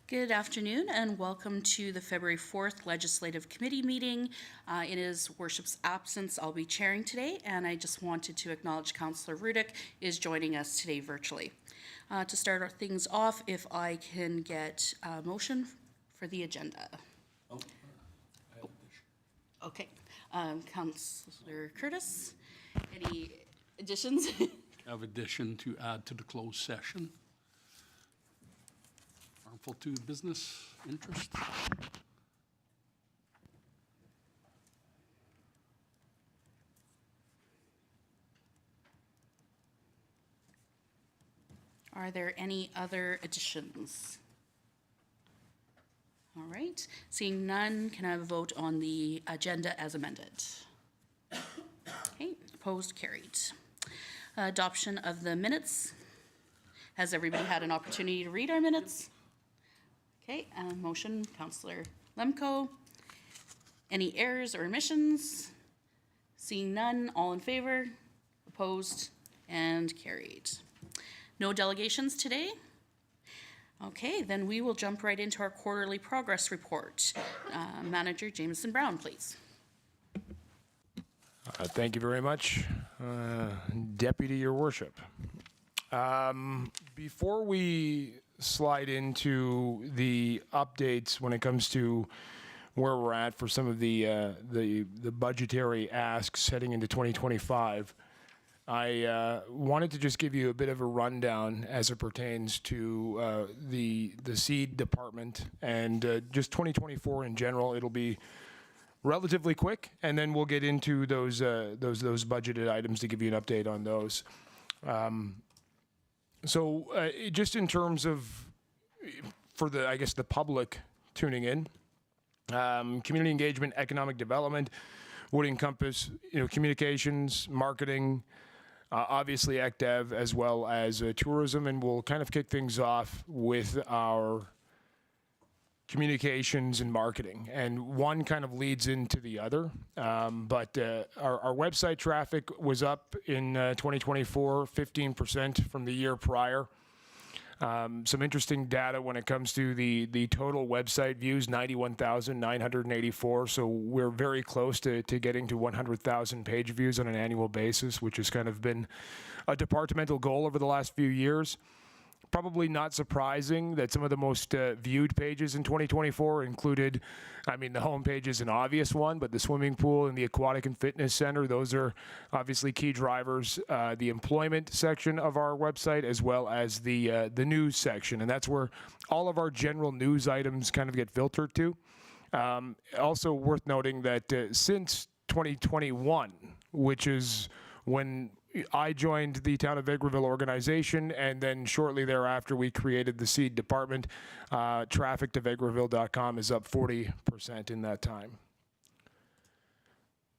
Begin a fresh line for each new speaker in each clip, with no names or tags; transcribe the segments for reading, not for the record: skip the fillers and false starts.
Good afternoon and welcome to the February 4th Legislative Committee meeting. In his worship's absence, I'll be chairing today, and I just wanted to acknowledge Councillor Rudick is joining us today virtually. To start our things off, if I can get a motion for the agenda. Okay, Councillor Curtis, any additions?
I have addition to add to the closed session. Harmful to business interest.
Are there any other additions? All right, seeing none, can I have a vote on the agenda as amended? Okay, opposed, carried. Adoption of the minutes. Has everybody had an opportunity to read our minutes? Okay, motion, Councillor Lemko. Any errors or omissions? Seeing none, all in favor? Opposed and carried. No delegations today? Okay, then we will jump right into our quarterly progress report. Manager Jameson Brown, please.
Thank you very much, Deputy, Your Worship. Before we slide into the updates when it comes to where we're at for some of the budgetary asks heading into 2025, I wanted to just give you a bit of a rundown as it pertains to the seed department and just 2024 in general. It'll be relatively quick, and then we'll get into those budgeted items to give you an update on those. So just in terms of, for the, I guess, the public tuning in, community engagement, economic development would encompass, communications, marketing, obviously ECDev, as well as tourism, and we'll kind of kick things off with our communications and marketing, and one kind of leads into the other, but our website traffic was up in 2024 15% from the year prior. Some interesting data when it comes to the total website views, 91,984, so we're very close to getting to 100,000 page views on an annual basis, which has kind of been a departmental goal over the last few years. Probably not surprising that some of the most viewed pages in 2024 included, the homepage is an obvious one, but the swimming pool and the aquatic and fitness center, those are obviously key drivers. The employment section of our website, as well as the news section, and that's where all of our general news items kind of get filtered to. Also worth noting that since 2021, which is when I joined the Town of Vegreville organization, and then shortly thereafter we created the seed department. Traffic to vegreville.com is up 40% in that time.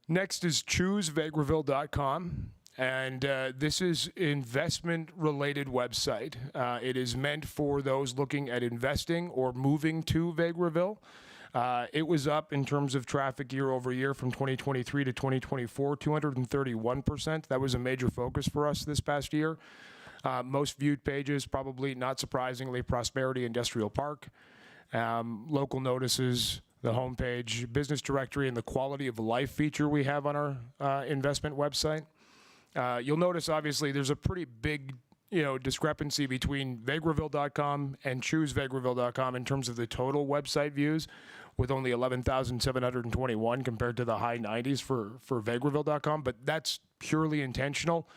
Next is choosevegreville.com, and this is investment-related website. It is meant for those looking at investing or moving to Vegreville. It was up in terms of traffic year over year from 2023 to 2024, 231%. That was a major focus for us this past year. Most viewed pages, probably not surprisingly, Prosperity Industrial Park, local notices, the homepage, business directory, and the quality of life feature we have on our investment website. You'll notice, obviously, there's a pretty big discrepancy between vegreville.com and choosevegreville.com in terms of the total website views, with only 11,721 compared to the high 90s for vegreville.com, but that's purely intentional.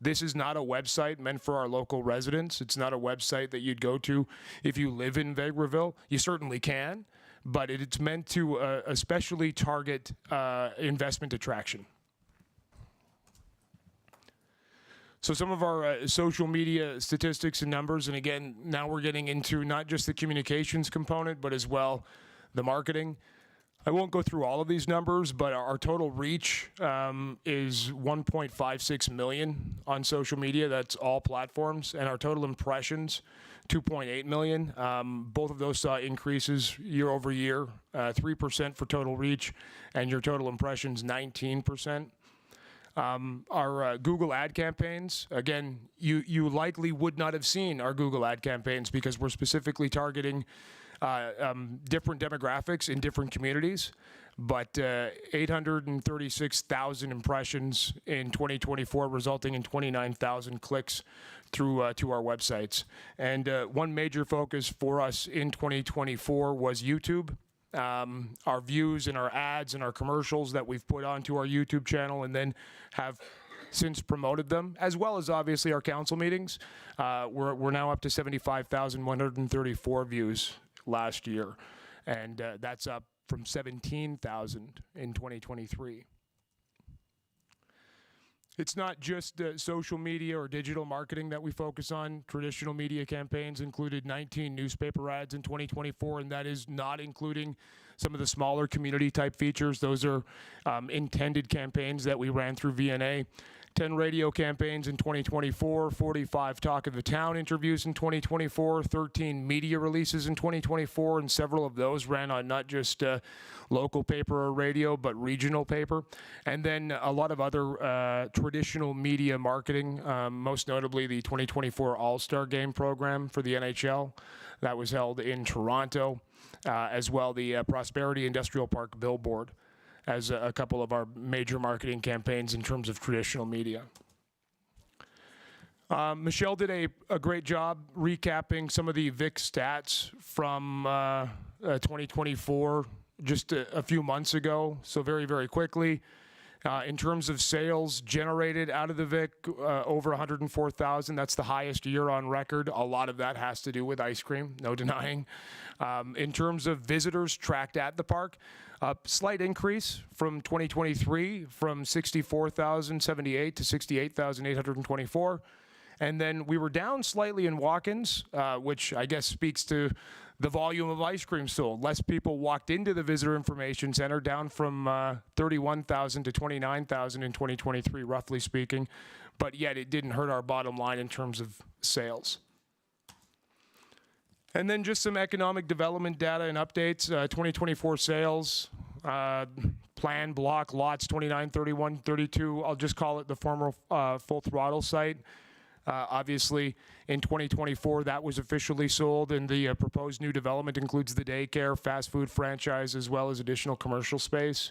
This is not a website meant for our local residents. It's not a website that you'd go to if you live in Vegreville. You certainly can, but it's meant to especially target investment attraction. So some of our social media statistics and numbers, and again, now we're getting into not just the communications component, but as well the marketing. I won't go through all of these numbers, but our total reach is 1.56 million on social media. That's all platforms. And our total impressions, 2.8 million. Both of those saw increases year over year, 3% for total reach, and your total impressions, 19%. Our Google ad campaigns, again, you likely would not have seen our Google ad campaigns because we're specifically targeting different demographics in different communities, but 836,000 impressions in 2024, resulting in 29,000 clicks through to our websites. And one major focus for us in 2024 was YouTube. Our views and our ads and our commercials that we've put onto our YouTube channel and then have since promoted them, as well as obviously our council meetings. We're now up to 75,134 views last year, and that's up from 17,000 in 2023. It's not just social media or digital marketing that we focus on. Traditional media campaigns included 19 newspaper ads in 2024, and that is not including some of the smaller community type features. Those are intended campaigns that we ran through VNA. 10 radio campaigns in 2024, 45 Talk of the Town interviews in 2024, 13 media releases in 2024, and several of those ran on not just local paper or radio, but regional paper. And then a lot of other traditional media marketing, most notably the 2024 All-Star Game program for the NHL that was held in Toronto, as well the Prosperity Industrial Park billboard as a couple of our major marketing campaigns in terms of traditional media. Michelle did a great job recapping some of the VIC stats from 2024 just a few months ago. So very, very quickly, in terms of sales generated out of the VIC, over 104,000. That's the highest year on record. A lot of that has to do with ice cream, no denying. In terms of visitors tracked at the park, a slight increase from 2023, from 64,078 to 68,824. And then we were down slightly in walk-ins, which I guess speaks to the volume of ice cream sold. Less people walked into the Visitor Information Center, down from 31,000 to 29,000 in 2023, roughly speaking. But yet it didn't hurt our bottom line in terms of sales. And then just some economic development data and updates. 2024 sales, plan block lots 29, 31, 32. I'll just call it the former Full Throttle site. Obviously, in 2024, that was officially sold, and the proposed new development includes the daycare, fast food franchise, as well as additional commercial space.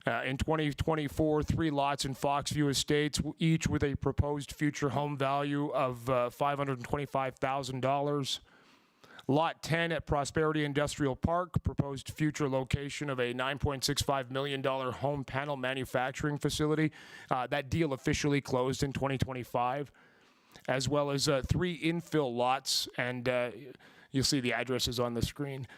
In 2024, 3 lots in Foxview Estates, each with a proposed future home value of $525,000. Lot 10 at Prosperity Industrial Park, proposed future location of a $9.65 million home panel manufacturing facility. That deal officially closed in 2025, as well as 3 infill lots, and you'll see the addresses on the screen.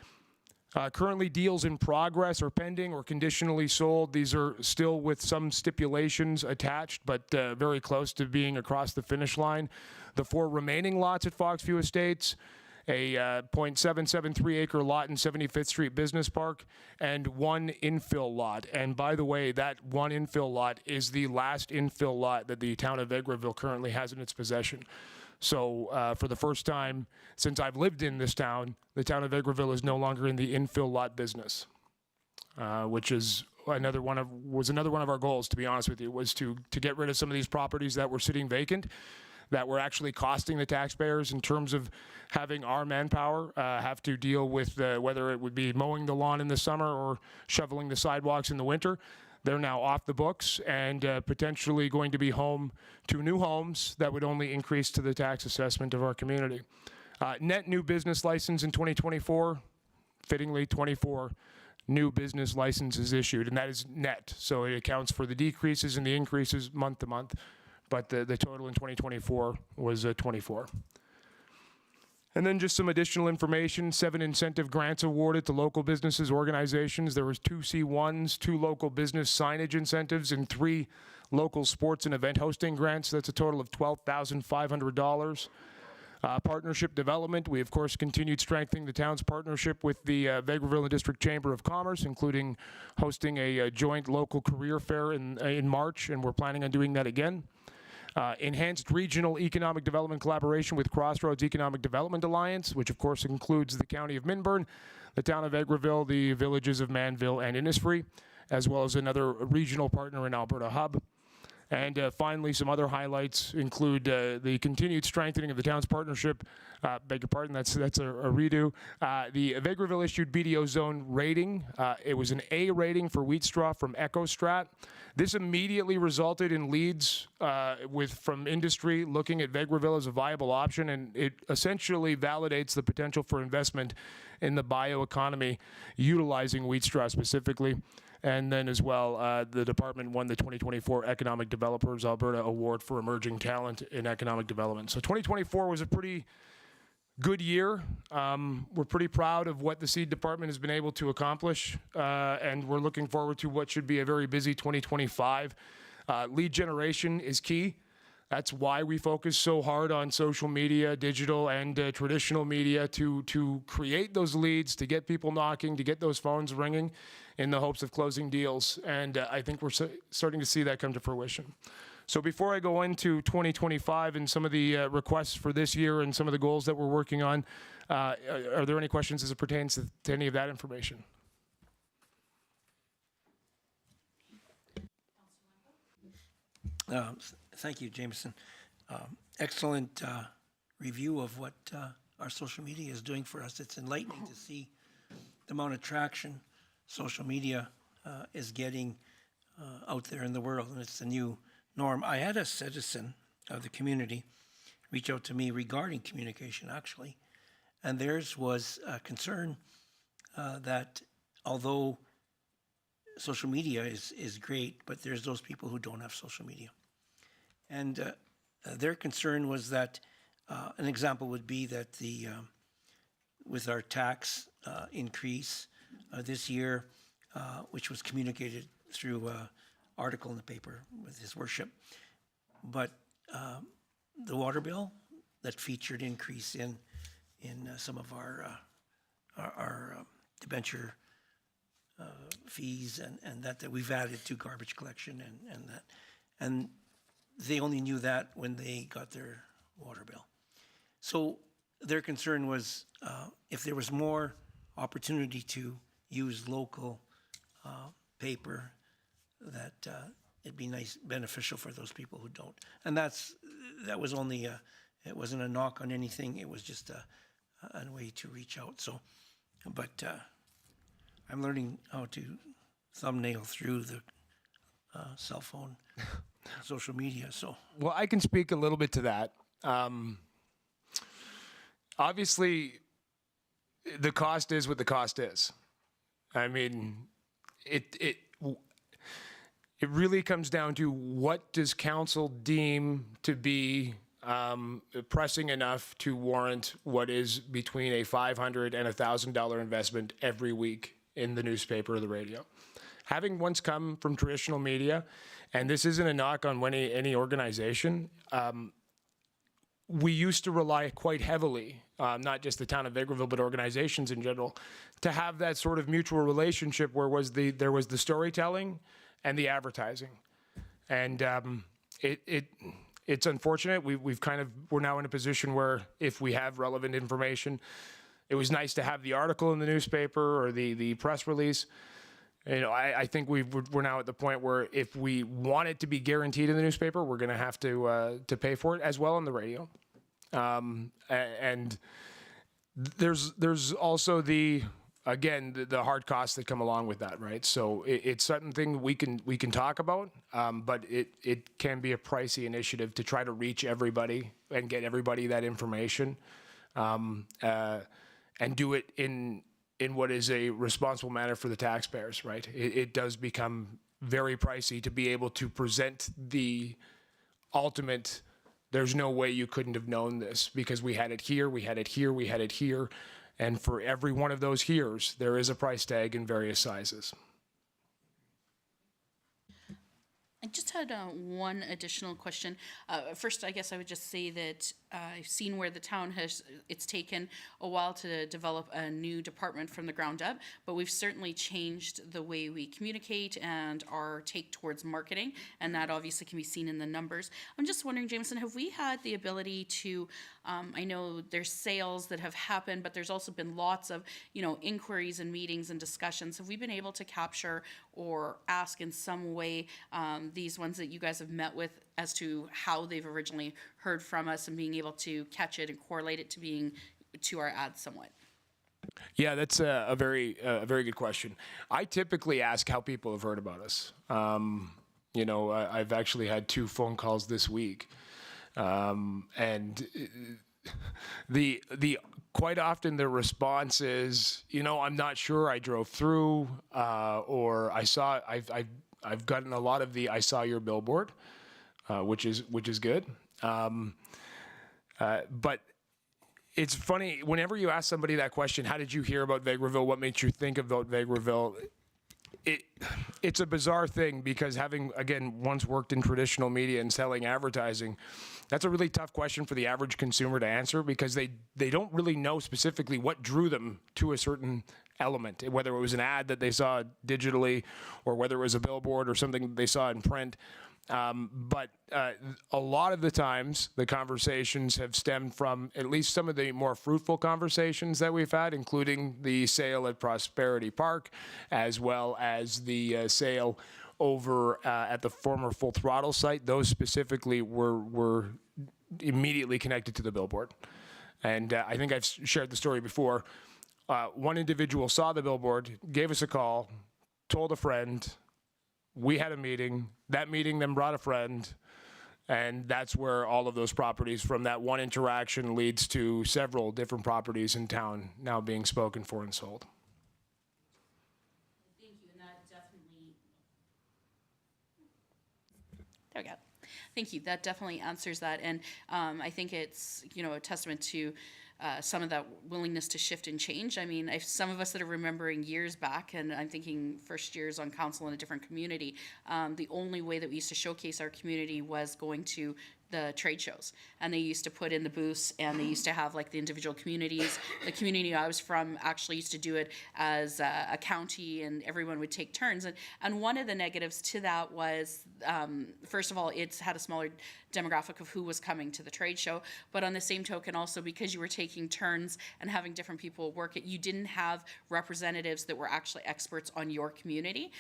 Currently, deals in progress or pending or conditionally sold. These are still with some stipulations attached, but very close to being across the finish line. The 4 remaining lots at Foxview Estates, a 0.773 acre lot in 75th Street Business Park, and 1 infill lot. And by the way, that 1 infill lot is the last infill lot that the town of Vegreville currently has in its possession. So for the first time since I've lived in this town, the town of Vegreville is no longer in the infill lot business, which is another one of our goals, to be honest with you, was to get rid of some of these properties that were sitting vacant, that were actually costing the taxpayers in terms of having our manpower have to deal with whether it would be mowing the lawn in the summer or shoveling the sidewalks in the winter. They're now off the books and potentially going to be home to new homes that would only increase to the tax assessment of our community. Net new business license in 2024, fittingly 24 new business licenses issued, and that is net. So it accounts for the decreases and the increases month to month. But the total in 2024 was 24. And then just some additional information, 7 incentive grants awarded to local businesses, organizations. There was 2 C1s, 2 local business signage incentives, and 3 local sports and event hosting grants. That's a total of $12,500. Partnership development, we of course continued strengthening the town's partnership with the Vegreville and District Chamber of Commerce, including hosting a joint local career fair in March, and we're planning on doing that again. Enhanced regional economic development collaboration with Crossroads Economic Development Alliance, which of course includes the County of Minburn, the Town of Vegreville, the villages of Manville and Innisfree, as well as another regional partner in Alberta Hub. And finally, some other highlights include the continued strengthening of the town's partnership. Beg your pardon, that's a redo. The Vegreville issued BDO zone rating. It was an A rating for wheat straw from EcoStrat. This immediately resulted in leads from industry looking at Vegreville as a viable option, and it essentially validates the potential for investment in the bioeconomy utilizing wheat straw specifically. And then as well, the department won the 2024 Economic Developers Alberta Award for Emerging Talent in Economic Development. So 2024 was a pretty good year. We're pretty proud of what the seed department has been able to accomplish, and we're looking forward to what should be a very busy 2025. Lead generation is key. That's why we focus so hard on social media, digital, and traditional media to create those leads, to get people knocking, to get those phones ringing in the hopes of closing deals. And I think we're starting to see that come to fruition. So before I go into 2025 and some of the requests for this year and some of the goals that we're working on, are there any questions as it pertains to any of that information?
Thank you, Jameson. Excellent review of what our social media is doing for us. It's enlightening to see the amount of traction social media is getting out there in the world, and it's the new norm. I had a citizen of the community reach out to me regarding communication, actually, and theirs was a concern that although social media is great, but there's those people who don't have social media. And their concern was that an example would be that with our tax increase this year, which was communicated through an article in the paper with His Worship, but the water bill that featured increase in some of our debenture fees and that we've added to garbage collection and they only knew that when they got their water bill. So their concern was if there was more opportunity to use local paper, that it'd be beneficial for those people who don't. And that was only it wasn't a knock on anything. It was just a way to reach out. So, but I'm learning how to thumbnail through the cell phone, social media. So,
well, I can speak a little bit to that. Obviously, the cost is what the cost is. I mean, it really comes down to what does council deem to be pressing enough to warrant what is between a $500 and $1,000 investment every week in the newspaper or the radio. Having once come from traditional media, and this isn't a knock on any organization, we used to rely quite heavily, not just the town of Vegreville, but organizations in general, to have that sort of mutual relationship where there was the storytelling and the advertising. And it's unfortunate. We're now in a position where if we have relevant information, it was nice to have the article in the newspaper or the press release. You know, I think we're now at the point where if we want it to be guaranteed in the newspaper, we're going to have to pay for it as well on the radio. And there's also the hard costs that come along with that, right? So it's something we can talk about, but it can be a pricey initiative to try to reach everybody and get everybody that information, and do it in what is a responsible manner for the taxpayers, right? It does become very pricey to be able to present the ultimate, there's no way you couldn't have known this because we had it here, we had it here, we had it here. And for every one of those here's, there is a price tag in various sizes.
I just had one additional question. First, I guess I would just say that I've seen where the town it's taken a while to develop a new department from the ground up, but we've certainly changed the way we communicate and our take towards marketing, and that obviously can be seen in the numbers. I'm just wondering, Jameson, have we had the ability to, I know there's sales that have happened, but there's also been lots of, inquiries and meetings and discussions. Have we been able to capture or ask in some way these ones that you guys have met with as to how they've originally heard from us and being able to catch it and correlate it to our ads somewhat?
Yeah, that's a very good question. I typically ask how people have heard about us. I've actually had 2 phone calls this week, and the quite often the response is, I'm not sure. I drove through, or I've gotten a lot of the I saw your billboard, which is good. But it's funny, whenever you ask somebody that question, how did you hear about Vegreville? What made you think about Vegreville? It's a bizarre thing, because having, again, once worked in traditional media and selling advertising, that's a really tough question for the average consumer to answer, because they don't really know specifically what drew them to a certain element, whether it was an ad that they saw digitally or whether it was a billboard or something that they saw in print. But a lot of the times, the conversations have stemmed from at least some of the more fruitful conversations that we've had, including the sale at Prosperity Park, as well as the sale over at the former Full Throttle site. Those specifically were immediately connected to the billboard. And I think I've shared the story before. One individual saw the billboard, gave us a call, told a friend. We had a meeting. That meeting then brought a friend, and that's where all of those properties from that one interaction leads to several different properties in town now being spoken for and sold.
Thank you, and that definitely... There we go. Thank you. That definitely answers that, and I think it's, a testament to some of that willingness to shift and change. I mean, some of us that are remembering years back, and I'm thinking first years on council in a different community, the only way that we used to showcase our community was going to the trade shows, and they used to put in the booths, and they used to have like the individual communities. The community I was from actually used to do it as a county, and everyone would take turns. And one of the negatives to that was, first of all, it's had a smaller demographic of who was coming to the trade show, but on the same token also, because you were taking turns and having different people work it, you didn't have representatives that were actually experts on your community.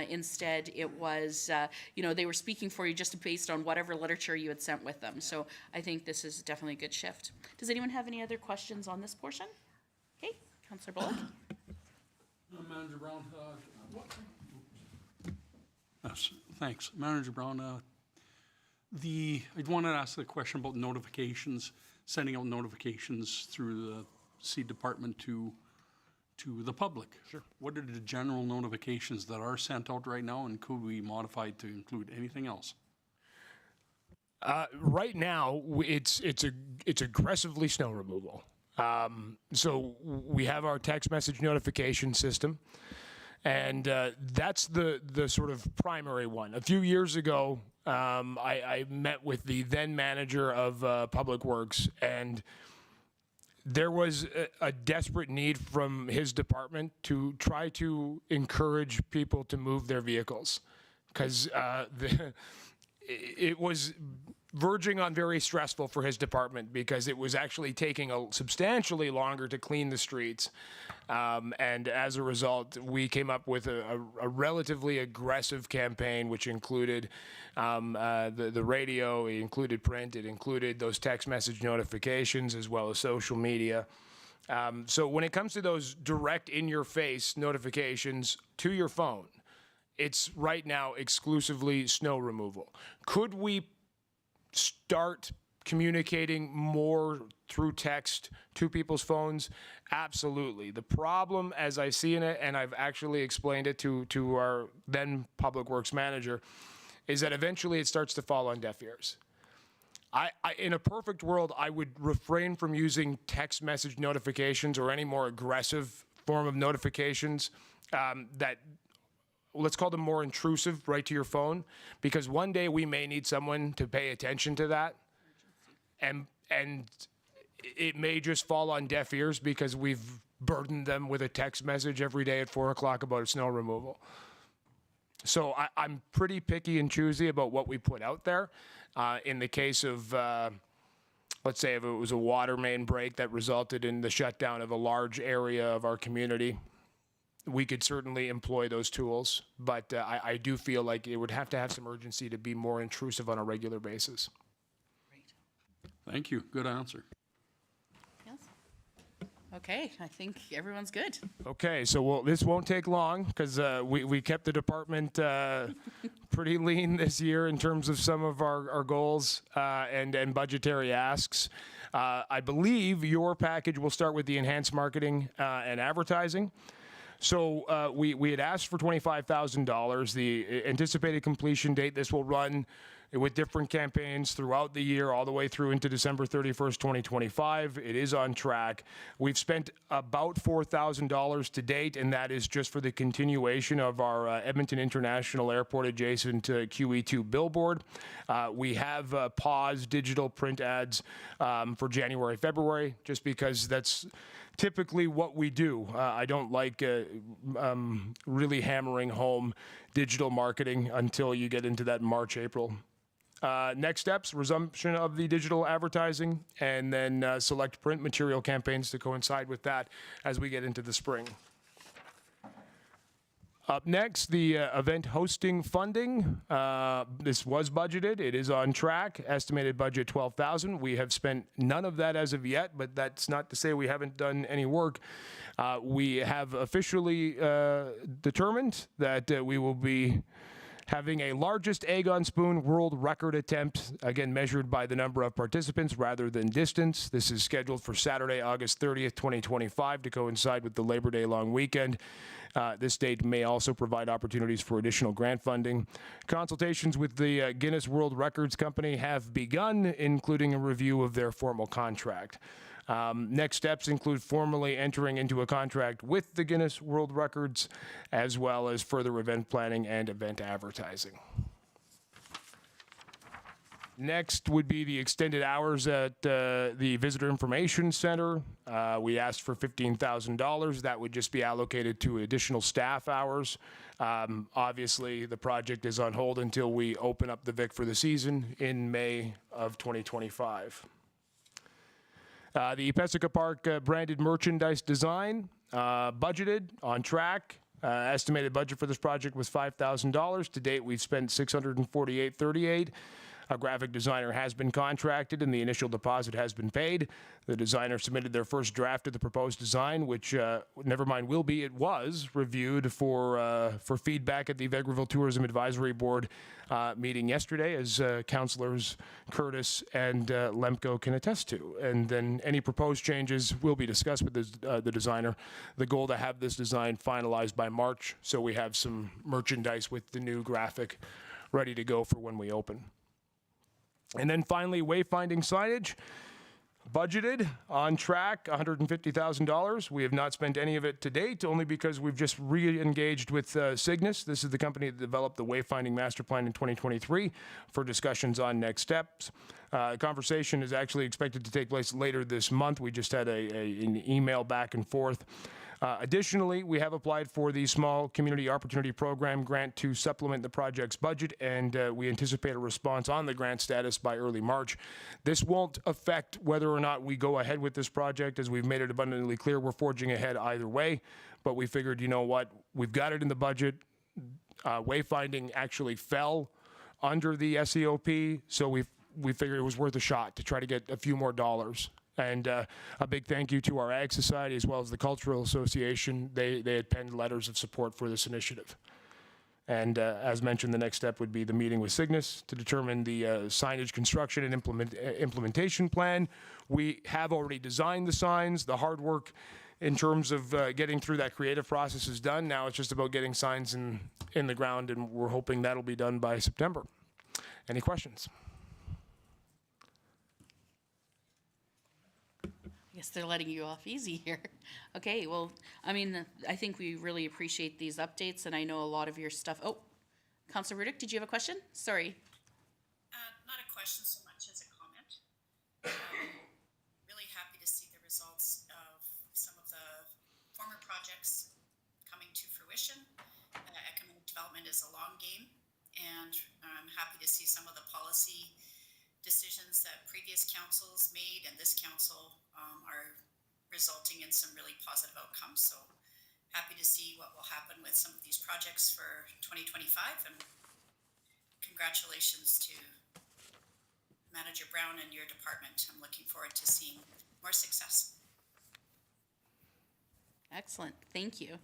Instead, it was, they were speaking for you just based on whatever literature you had sent with them. So I think this is definitely a good shift. Does anyone have any other questions on this portion? Okay, Councillor Bullock.
Manager Brown, yes, thanks. Manager Brown, I wanted to ask the question about notifications, sending out notifications through the C department to the public. Sure. What are the general notifications that are sent out right now, and could we modify to include anything else?
Right now, it's aggressively snow removal. So we have our text message notification system, and that's the sort of primary one. A few years ago, I met with the then manager of Public Works, and there was a desperate need from his department to try to encourage people to move their vehicles, because it was verging on very stressful for his department, because it was actually taking substantially longer to clean the streets. And as a result, we came up with a relatively aggressive campaign, which included the radio, it included print, it included those text message notifications, as well as social media. So when it comes to those direct in-your-face notifications to your phone, it's right now exclusively snow removal. Could we start communicating more through text to people's phones? Absolutely. The problem, as I see in it, and I've actually explained it to our then Public Works manager, is that eventually it starts to fall on deaf ears. In a perfect world, I would refrain from using text message notifications or any more aggressive form of notifications that, let's call them more intrusive, right to your phone, because one day we may need someone to pay attention to that. And and it may just fall on deaf ears because we've burdened them with a text message every day at 4 o'clock about snow removal. So I'm pretty picky and choosy about what we put out there. In the case of, let's say if it was a water main break that resulted in the shutdown of a large area of our community, we could certainly employ those tools, but I do feel like it would have to have some urgency to be more intrusive on a regular basis.
Thank you. Good answer.
Yes. Okay, I think everyone's good.
Okay, so this won't take long because we kept the department pretty lean this year in terms of some of our goals and budgetary asks. I believe your package will start with the enhanced marketing and advertising. So we had asked for $25,000. The anticipated completion date, this will run with different campaigns throughout the year, all the way through into December 31st, 2025. It is on track. We've spent about $4,000 to date, and that is just for the continuation of our Edmonton International Airport adjacent QE2 billboard. We have paused digital print ads for January, February, just because that's typically what we do. I don't like really hammering home digital marketing until you get into that March, April. Next steps, resumption of the digital advertising, and then select print material campaigns to coincide with that as we get into the spring. Up next, the event hosting funding. This was budgeted. It is on track. Estimated budget $12,000. We have spent none of that as of yet, but that's not to say we haven't done any work. We have officially determined that we will be having a largest egg on spoon world record attempt, again measured by the number of participants rather than distance. This is scheduled for Saturday, August 30th, 2025 to coincide with the Labor Day long weekend. This date may also provide opportunities for additional grant funding. Consultations with the Guinness World Records Company have begun, including a review of their formal contract. Next steps include formally entering into a contract with the Guinness World Records, as well as further event planning and event advertising. Next would be the extended hours at the Visitor Information Center. We asked for $15,000. That would just be allocated to additional staff hours. Obviously, the project is on hold until we open up the Vic for the season in May of 2025. The Pesica Park branded merchandise design, budgeted, on track. Estimated budget for this project was $5,000. To date, we've spent $648.38. A graphic designer has been contracted and the initial deposit has been paid. The designer submitted their first draft of the proposed design, which, it was reviewed for feedback at the Vegreville Tourism Advisory Board meeting yesterday, as councillors Curtis and Lemko can attest to. And then any proposed changes will be discussed with the designer. The goal to have this design finalized by March, so we have some merchandise with the new graphic ready to go for when we open. And then finally, wayfinding signage, budgeted, on track, $150,000. We have not spent any of it to date, only because we've just re-engaged with Cygnus. This is the company that developed the wayfinding master plan in 2023 for discussions on next steps. Conversation is actually expected to take place later this month. We just had an email back and forth. Additionally, we have applied for the Small Community Opportunity Program grant to supplement the project's budget, and we anticipate a response on the grant status by early March. This won't affect whether or not we go ahead with this project, as we've made it abundantly clear we're forging ahead either way, but we figured, you know what, we've got it in the budget. Wayfinding actually fell under the SEOP, so we figured it was worth a shot to try to get a few more dollars. And a big thank you to our Ag Society as well as the Cultural Association. They had penned letters of support for this initiative. And as mentioned, the next step would be the meeting with Cygnus to determine the signage construction and implementation plan. We have already designed the signs. The hard work in terms of getting through that creative process is done. Now it's just about getting signs in the ground, and we're hoping that'll be done by September. Any questions?
I guess they're letting you off easy here. Okay, well, I mean, I think we really appreciate these updates, and I know a lot of your stuff. Oh, Councillor Rudick, did you have a question? Sorry.
Not a question so much as a comment. projects coming to fruition. Economic development is a long game, and I'm happy to see some of the policy decisions that previous councils made and this council are resulting in some really positive outcomes. So happy to see what will happen with some of these projects for 2025, and congratulations to Manager Brown and your department. I'm looking forward to seeing more success.
Excellent, thank you.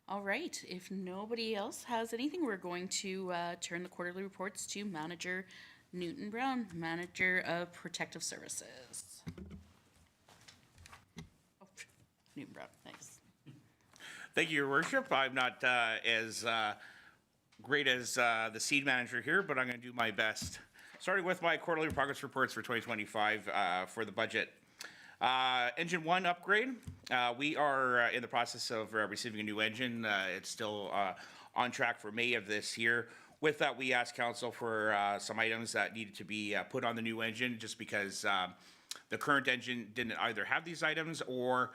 All right, if nobody else has anything, we're going to turn the quarterly reports to Manager Newton Brown, Manager of Protective Services. Oh, Newton Brown, thanks.
Thank you, Your Worship. I'm not as great as the seed manager here, but I'm going to do my best. Starting with my quarterly progress reports for 2025 for the budget. Engine 1 upgrade. We are in the process of receiving a new engine. It's still on track for May of this year. With that, we asked council for some items that needed to be put on the new engine, just because the current engine didn't either have these items, or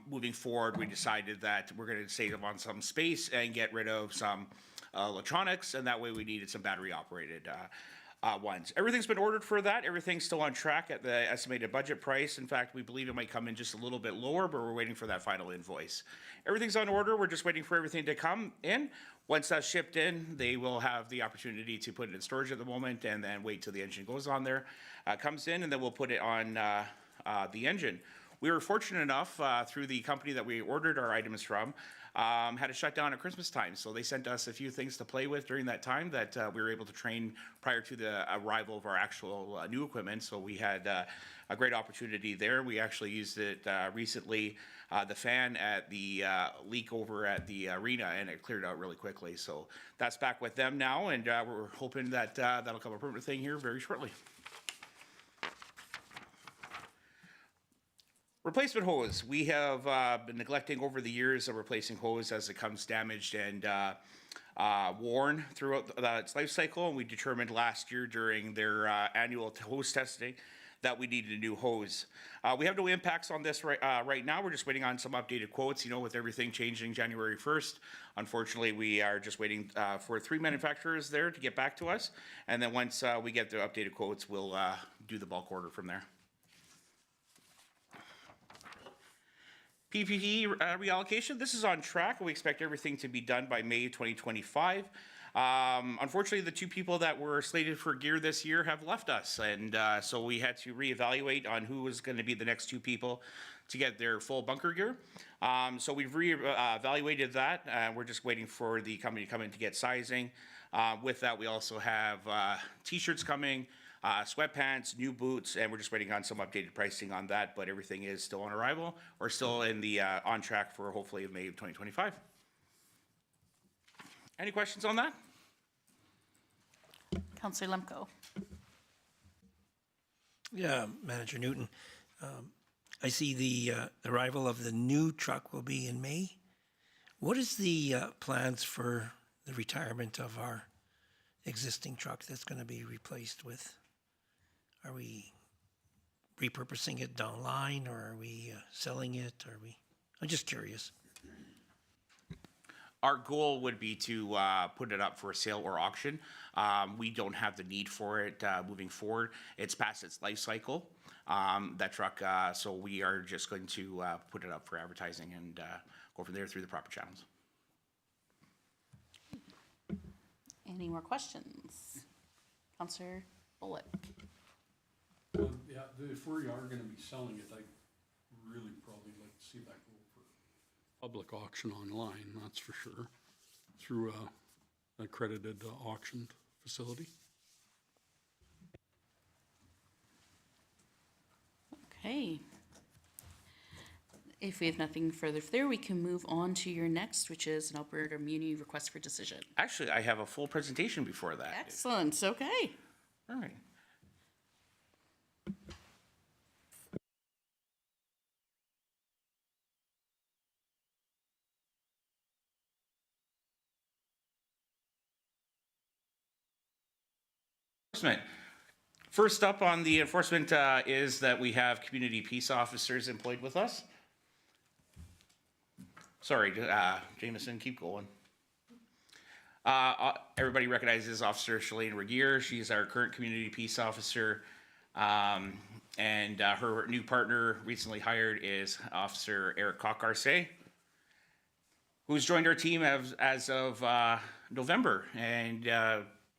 moving forward, we decided that we're going to save on some space and get rid of some electronics, and that way we needed some battery operated ones. Everything's been ordered for that. Everything's still on track at the estimated budget price. In fact, we believe it might come in just a little bit lower, but we're waiting for that final invoice. Everything's on order. We're just waiting for everything to come in. Once that's shipped in, they will have the opportunity to put it in storage at the moment, and then wait till the engine goes on there, comes in, and then we'll put it on the engine. We were fortunate enough through the company that we ordered our items from, had a shutdown at Christmas time. So they sent us a few things to play with during that time that we were able to train prior to the arrival of our actual new equipment. So we had a great opportunity there. We actually used it recently, the fan at the leak over at the arena, and it cleared out really quickly. So that's back with them now, and we're hoping that that'll come a permanent thing here very shortly. Replacement hose. We have been neglecting over the years of replacing hose as it comes damaged and worn throughout its life cycle. And we determined last year during their annual hose testing that we needed a new hose. We have no impacts on this right now. We're just waiting on some updated quotes, you know, with everything changing January 1st. Unfortunately, we are just waiting for 3 manufacturers there to get back to us. And then once we get the updated quotes, we'll do the bulk order from there. PPE reallocation, this is on track. We expect everything to be done by May 2025. Unfortunately, the 2 people that were slated for gear this year have left us, and so we had to reevaluate on who was going to be the next 2 people to get their full bunker gear. So we've reevaluated that. We're just waiting for the company to come in to get sizing. With that, we also have t-shirts coming, sweatpants, new boots, and we're just waiting on some updated pricing on that, but everything is still on arrival, or still in the on track for hopefully May of 2025. Any questions on that?
Councillor Lemko.
Yeah, Manager Newton. I see the arrival of the new truck will be in May. What is the plans for the retirement of our existing truck that's going to be replaced with? Are we repurposing it down line, or are we selling it? I'm just curious.
Our goal would be to put it up for a sale or auction. We don't have the need for it moving forward. It's past its life cycle, that truck, so we are just going to put it up for advertising and go from there through the proper channels.
Any more questions? Councillor Bullock.
Yeah, if we are going to be selling it, I'd really probably like to see that go for public auction online, that's for sure, through a accredited auction facility.
Okay. If we have nothing further there, we can move on to your next, which is an Alberta Muni request for decision.
Actually, I have a full presentation before that.
Excellent, okay.
All right. First up on the enforcement is that we have community peace officers employed with us. Sorry, Jameson, keep going. Everybody recognizes Officer Shalane Regier. She's our current community peace officer. And her new partner recently hired is Officer Eric Cocarce, who's joined our team as of November. And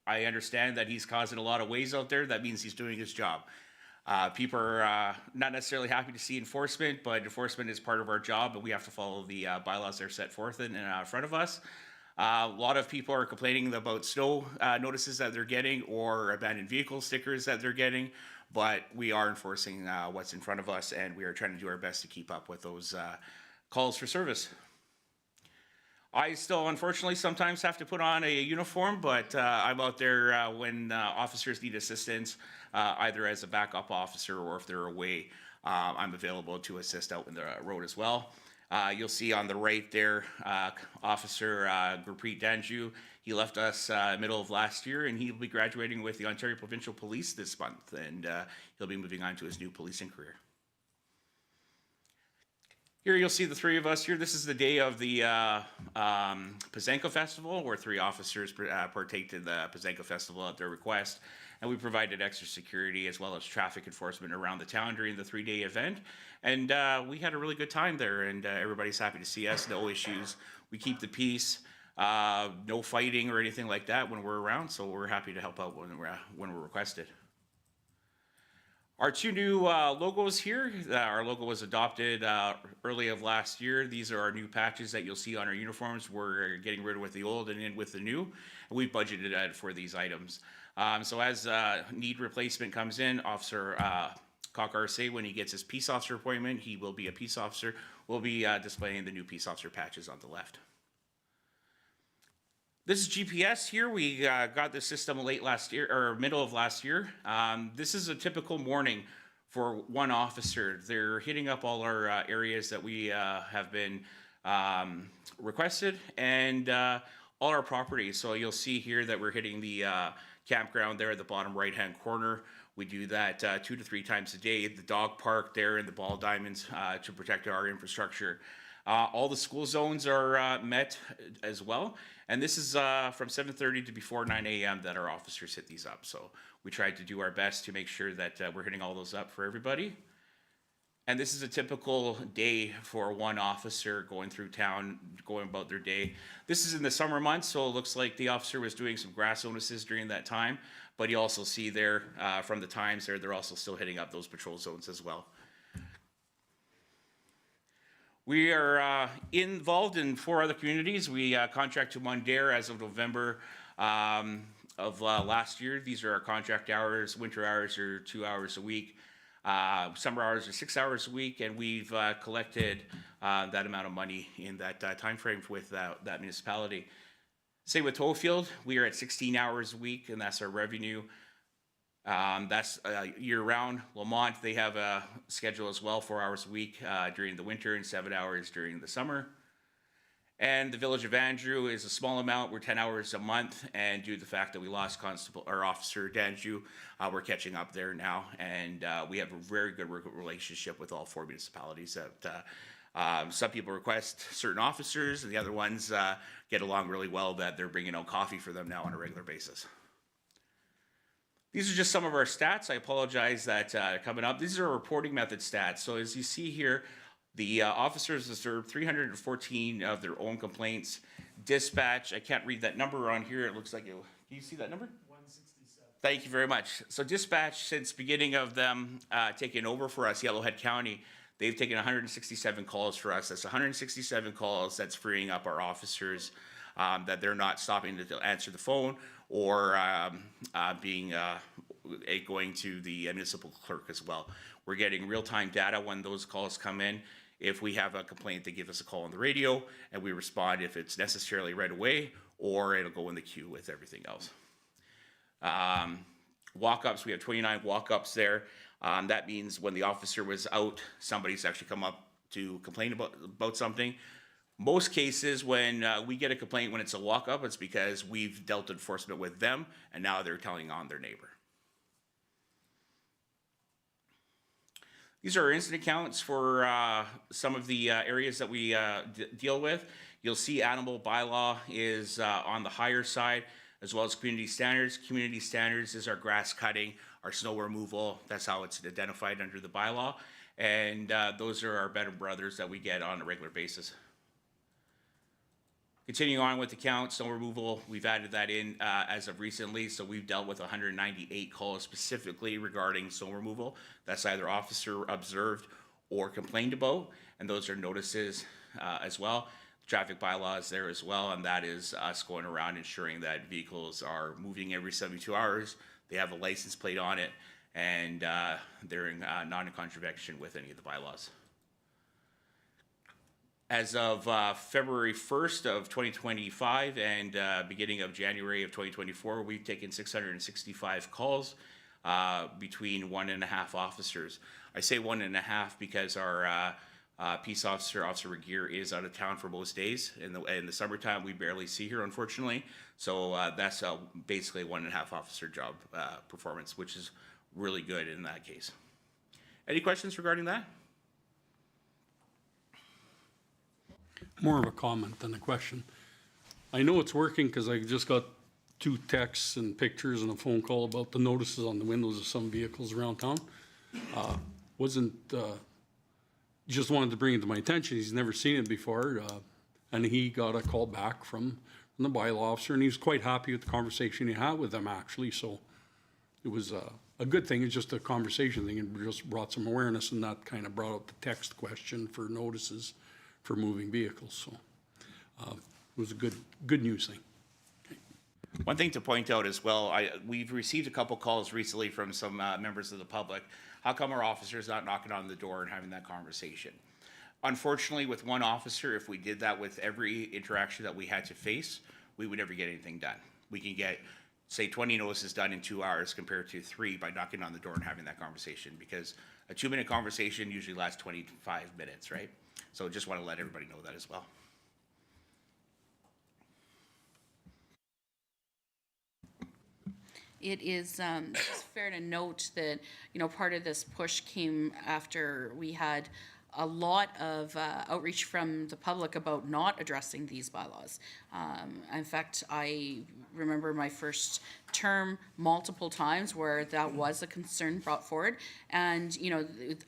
I understand that he's causing a lot of waves out there. That means he's doing his job. People are not necessarily happy to see enforcement, but enforcement is part of our job, and we have to follow the bylaws that are set forth in front of us. A lot of people are complaining about snow notices that they're getting or abandoned vehicle stickers that they're getting, but we are enforcing what's in front of us, and we are trying to do our best to keep up with those calls for service. I still, unfortunately, sometimes have to put on a uniform, but I'm out there when officers need assistance, either as a backup officer or if they're away, I'm available to assist out in the road as well. You'll see on the right there, Officer Gurpreet Danju. He left us middle of last year, and he'll be graduating with the Ontario Provincial Police this month, and he'll be moving on to his new policing career. Here you'll see the three of us here. This is the day of the Pazenko Festival, where 3 officers partake in the Pazenko Festival at their request. And we provided extra security as well as traffic enforcement around the town during the 3-day event. And we had a really good time there, and everybody's happy to see us, no issues. We keep the peace, no fighting or anything like that when we're around, so we're happy to help out when we're requested. Our 2 new logos here, our logo was adopted early of last year. These are our new patches that you'll see on our uniforms. We're getting rid of with the old and in with the new, and we've budgeted for these items. So as need replacement comes in, Officer Cocarce, when he gets his peace officer appointment, he will be a peace officer. We'll be displaying the new peace officer patches on the left. This is GPS here. We got the system late last year, or middle of last year. This is a typical morning for one officer. They're hitting up all our areas that we have been requested, and all our properties. So you'll see here that we're hitting the campground there at the bottom right-hand corner. We do that 2 to 3 times a day. The dog park there and the ball diamonds to protect our infrastructure. All the school zones are met as well. And this is from 7:30 to before 9 a.m. that our officers hit these up. So we tried to do our best to make sure that we're hitting all those up for everybody. And this is a typical day for one officer going through town, going about their day. This is in the summer months, so it looks like the officer was doing some grass notices during that time. But you also see there from the times there, they're also still hitting up those patrol zones as well. We are involved in 4 other communities. We contract to Mundare as of November of last year. These are our contract hours. Winter hours are 2 hours a week. Summer hours are 6 hours a week, and we've collected that amount of money in that time frame with that municipality. Same with Toefield, we are at 16 hours a week, and that's our revenue. That's year-round. Lamont, they have a schedule as well, 4 hours a week during the winter and 7 hours during the summer. And the Village of Andrew is a small amount. We're 10 hours a month, and due to the fact that we lost Constable or Officer Danju, we're catching up there now, and we have a very good relationship with all 4 municipalities. That some people request certain officers, and the other ones get along really well. That they're bringing out coffee for them now on a regular basis. These are just some of our stats. I apologize that coming up. These are our reporting method stats. So as you see here, the officers observed 314 of their own complaints. Dispatch, I can't read that number on here. It looks like, do you see that number? 167. Thank you very much. So dispatch, since beginning of them taking over for us, Yellowhead County, they've taken 167 calls for us. That's 167 calls that's freeing up our officers that they're not stopping to answer the phone or going to the municipal clerk as well. We're getting real-time data when those calls come in. If we have a complaint, they give us a call on the radio, and we respond if it's necessarily right away, or it'll go in the queue with everything else. Walk-ups, we have 29 walk-ups there. That means when the officer was out, somebody's actually come up to complain about something. Most cases when we get a complaint when it's a walk-up, it's because we've dealt enforcement with them, and now they're telling on their neighbor. These are incident counts for some of the areas that we deal with. You'll see animal bylaw is on the higher side, as well as community standards. Community standards is our grass cutting, our snow removal. That's how it's identified under the bylaw. And those are our better brothers that we get on a regular basis. Continuing on with the count, snow removal, we've added that in as of recently, so we've dealt with 198 calls specifically regarding snow removal. That's either officer observed or complained about, and those are notices as well. Traffic bylaw is there as well, and that is us going around ensuring that vehicles are moving every 72 hours, they have a license plate on it, and they're in non-contravention with any of the bylaws. As of February 1st of 2025 and beginning of January of 2024, we've taken 665 calls between 1.5 officers. I say 1.5 because our peace officer, Officer Regier, is out of town for most days. In the summertime, we barely see her, unfortunately. So that's basically 1.5 officer job performance, which is really good in that case. Any questions regarding that?
More of a comment than a question. I know it's working because I just got 2 texts and pictures and a phone call about the notices on the windows of some vehicles around town. Just wanted to bring it to my attention. He's never seen it before. And he got a call back from the bylaw officer, and he was quite happy with the conversation he had with them, actually. So it was a good thing. It's just a conversation thing, and just brought some awareness, and that kind of brought up the text question for notices for moving vehicles. So it was a good news thing.
One thing to point out as well, we've received a couple calls recently from some members of the public. How come our officer's not knocking on the door and having that conversation? Unfortunately, with one officer, if we did that with every interaction that we had to face, we would never get anything done. We can get, say, 20 notices done in 2 hours compared to 3 by knocking on the door and having that conversation, because a 2-minute conversation usually lasts 25 minutes, right? So just want to let everybody know that as well.
It is just fair to note that, part of this push came after we had a lot of outreach from the public about not addressing these bylaws. In fact, I remember my first term multiple times where that was a concern brought forward. And,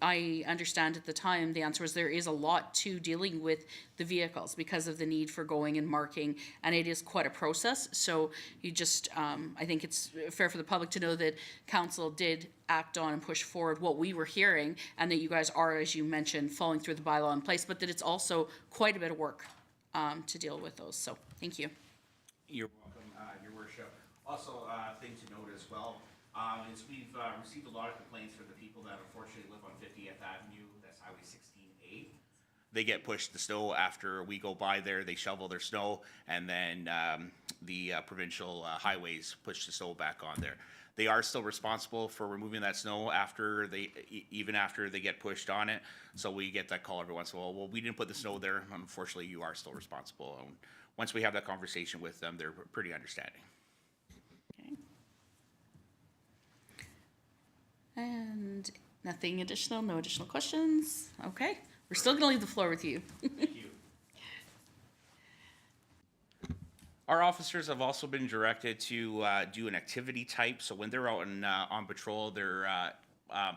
I understand at the time the answer was there is a lot to dealing with the vehicles because of the need for going and marking, and it is quite a process. So you just, I think it's fair for the public to know that council did act on and push forward what we were hearing, and that you guys are, as you mentioned, following through the bylaw in place, but that it's also quite a bit of work to deal with those. So thank you.
You're welcome, Your Worship. Also, thing to note as well is we've received a lot of complaints from the people that unfortunately live on 50th Avenue, that's Highway 16A. They get pushed the snow after we go by there, they shovel their snow, and then the provincial highways push the snow back on there. They are still responsible for removing that snow even after they get pushed on it. So we get that call every once in a while. Well, we didn't put the snow there. Unfortunately, you are still responsible. And once we have that conversation with them, they're pretty understanding.
Okay. And nothing additional, no additional questions. Okay, we're still gonna leave the floor with you.
Thank you. Our officers have also been directed to do an activity type. So when they're out on patrol, they're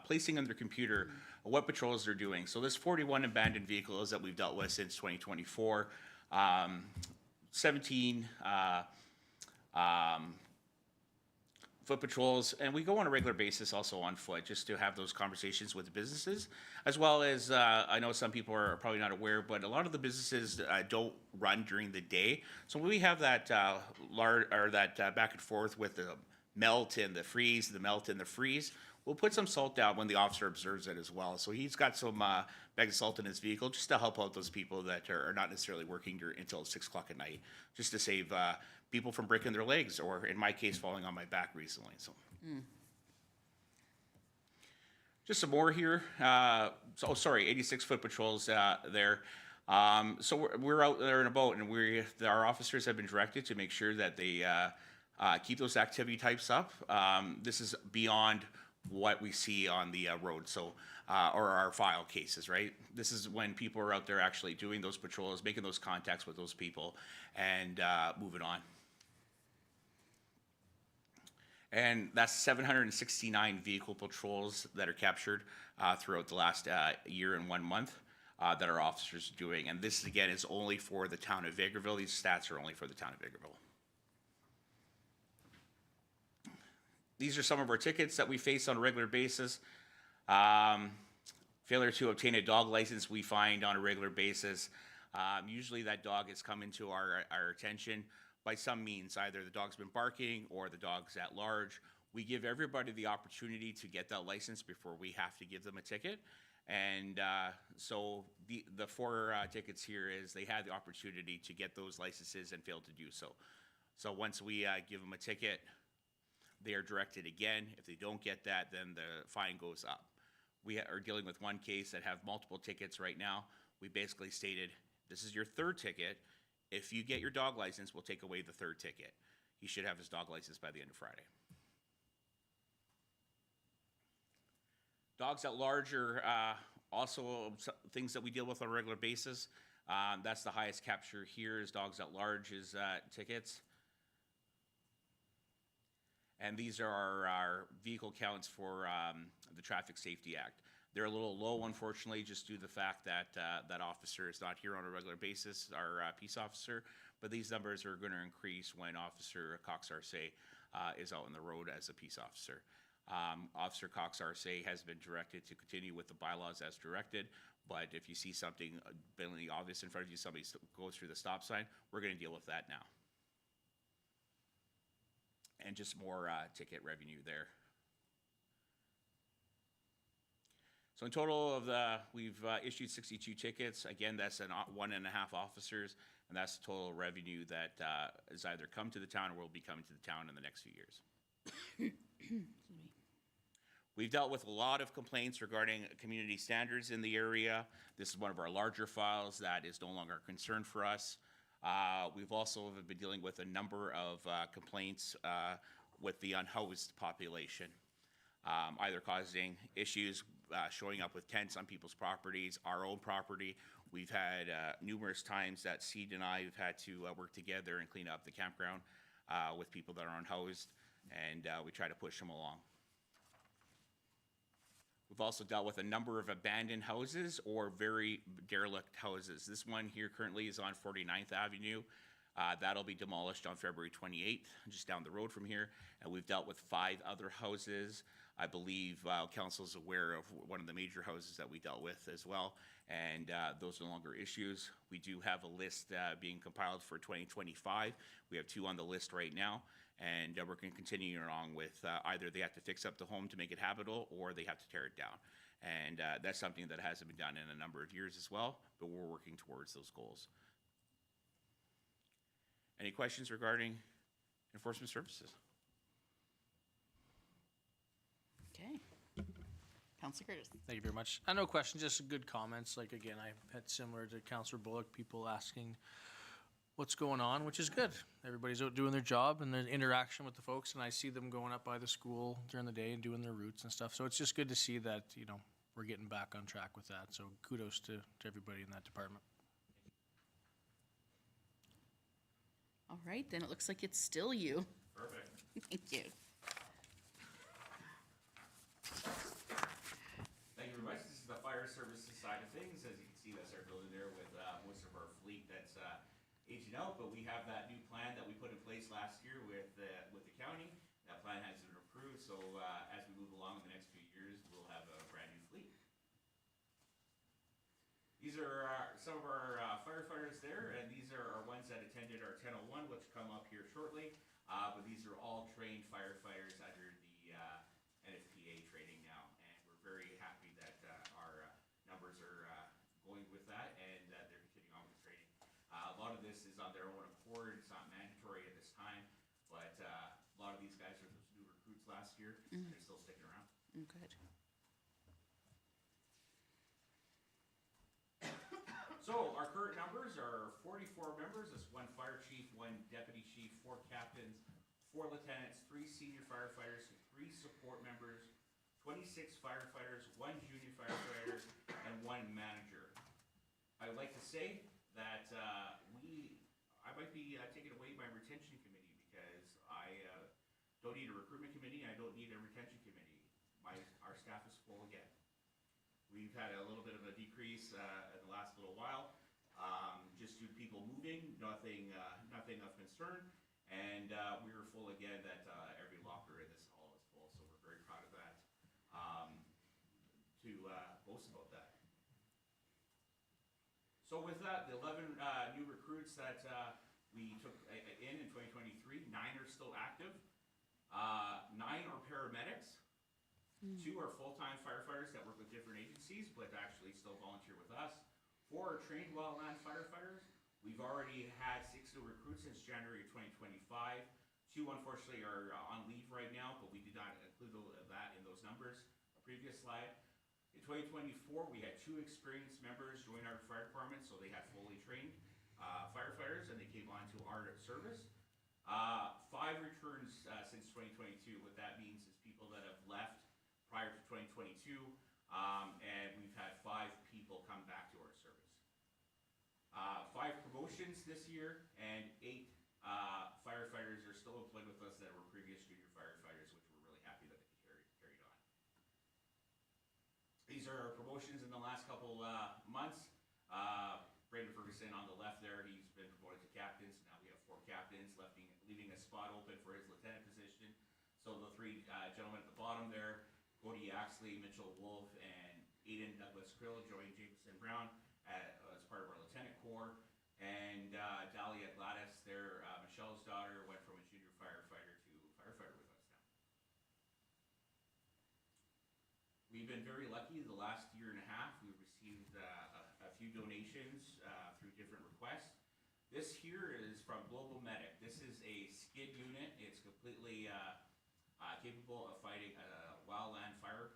placing on their computer what patrols they're doing. So there's 41 abandoned vehicles that we've dealt with since 2024. 17 foot patrols, and we go on a regular basis also on foot just to have those conversations with the businesses, as well as I know some people are probably not aware, but a lot of the businesses don't run during the day. So when we have that back and forth with the melt and the freeze, we'll put some salt down when the officer observes it as well. So he's got some bags of salt in his vehicle just to help out those people that are not necessarily working until 6 o'clock at night, just to save people from breaking their legs, or in my case, falling on my back recently. So, just some more here. 86-foot patrols there. So we're out there in a boat, and our officers have been directed to make sure that they keep those activity types up. This is beyond what we see on the road, so, or our file cases, right? This is when people are out there actually doing those patrols, making those contacts with those people, and moving on. And that's 769 vehicle patrols that are captured throughout the last year and 1 month that our officers are doing. And this, again, is only for the town of Vegreville. These stats are only for the town of Vegreville. These are some of our tickets that we face on a regular basis. Failure to obtain a dog license we find on a regular basis. Usually that dog has come into our attention by some means. Either the dog's been barking or the dog's at large. We give everybody the opportunity to get that license before we have to give them a ticket. And so the 4 tickets here is they had the opportunity to get those licenses and failed to do so. So once we give them a ticket, they are directed again. If they don't get that, then the fine goes up. We are dealing with one case that have multiple tickets right now. We basically stated, this is your 3rd ticket. If you get your dog license, we'll take away the 3rd ticket. He should have his dog license by the end of Friday. Dogs at large are also things that we deal with on a regular basis. That's the highest capture here is dogs at large is tickets. And these are our vehicle counts for the Traffic Safety Act. They're a little low, unfortunately, just due to the fact that that officer is not here on a regular basis, our peace officer. But these numbers are going to increase when Officer Cox Arce is out on the road as a peace officer. Officer Cox Arce has been directed to continue with the bylaws as directed. But if you see something blatantly obvious in front of you, somebody goes through the stop sign, we're going to deal with that now. And just more ticket revenue there. So in total we've issued 62 tickets. Again, that's 1.5 officers, and that's the total revenue that has either come to the town or will be coming to the town in the next few years. We've dealt with a lot of complaints regarding community standards in the area. This is one of our larger files that is no longer a concern for us. We've also been dealing with a number of complaints with the unhoused population, either causing issues showing up with tents on people's properties, our own property. We've had numerous times that Seed and I have had to work together and clean up the campground with people that are unhoused, and we try to push them along. We've also dealt with a number of abandoned houses or very derelict houses. This one here currently is on 49th Avenue. That'll be demolished on February 28th, just down the road from here. And we've dealt with 5 other houses. I believe council's aware of one of the major houses that we dealt with as well. And those are no longer issues. We do have a list being compiled for 2025. We have 2 on the list right now. And we're going to continue along with either they have to fix up the home to make it habitable or they have to tear it down. And that's something that hasn't been done in a number of years as well, but we're working towards those goals. Any questions regarding enforcement services?
Okay. Councilor Curtis.
Thank you very much. No question, just good comments. Like, again, I had similar to Councilor Bullock, people asking what's going on, which is good. Everybody's out doing their job and their interaction with the folks, and I see them going up by the school during the day and doing their routes and stuff. So it's just good to see that, you know, we're getting back on track with that. So kudos to everybody in that department.
All right, then it looks like it's still you.
Perfect.
Thank you.
Thank you very much. This is the fire services side of things. As you can see, that's our building there with most of our fleet that's aging out. But we have that new plan that we put in place last year with the county. That plan has been approved. So as we move along in the next few years, we'll have a brand new fleet. These are some of our firefighters there, and these are our ones that attended our 1001, which come up here shortly. But these are all trained firefighters under the NFPA training now, and we're very happy that our numbers are going with that, and they're continuing on with the training. A lot of this is on their own accord. It's not mandatory at this time, but a lot of these guys are those new recruits last year, and they're still sticking around.
Good.
So our current numbers are 44 members. That's 1 fire chief, 1 deputy chief, 4 captains, 4 lieutenants, 3 senior firefighters, 3 support members, 26 firefighters, 1 junior firefighter, and 1 manager. I would like to say that I might be taking away my retention committee because I don't need a recruitment committee, and I don't need a retention committee. Our staff is full again. We've had a little bit of a decrease in the last little while, just due to people moving, nothing of concern. And we were full again, that every locker in this hall is full, so we're very proud of that, to boast about that. So with that, the 11 new recruits that we took in 2023, 9 are still active. 9 are paramedics. 2 are full-time firefighters that work with different agencies, but actually still volunteer with us. 4 are trained wildland firefighters. We've already had 6 new recruits since January of 2025. 2 unfortunately are on leave right now, but we did not include that in those numbers. A previous slide. In 2024, we had 2 experienced members join our fire department, so they had fully trained firefighters, and they came on to our service. 5 returns since 2022. What that means is people that have left prior to 2022, and we've had 5 people come back to our service. 5 promotions this year, and 8 firefighters are still employed with us that were previous junior firefighters, which we're really happy that they carried on. These are our promotions in the last couple months. Brandon Ferguson on the left there, he's been promoted to captain, so now we have 4 captains, leaving a spot open for his lieutenant position. So the 3 gentlemen at the bottom there, Cody Axley, Mitchell Wolf, and Aiden Douglas Krill joined Jameson Brown as part of our lieutenant corps. And Dahlia Gladys, Michelle's daughter, went from a junior firefighter to firefighter with us now. We've been very lucky the last year and a half. We've received a few donations through different requests. This here is from Global Medic. This is a skid unit. It's completely capable of fighting a wildland fire.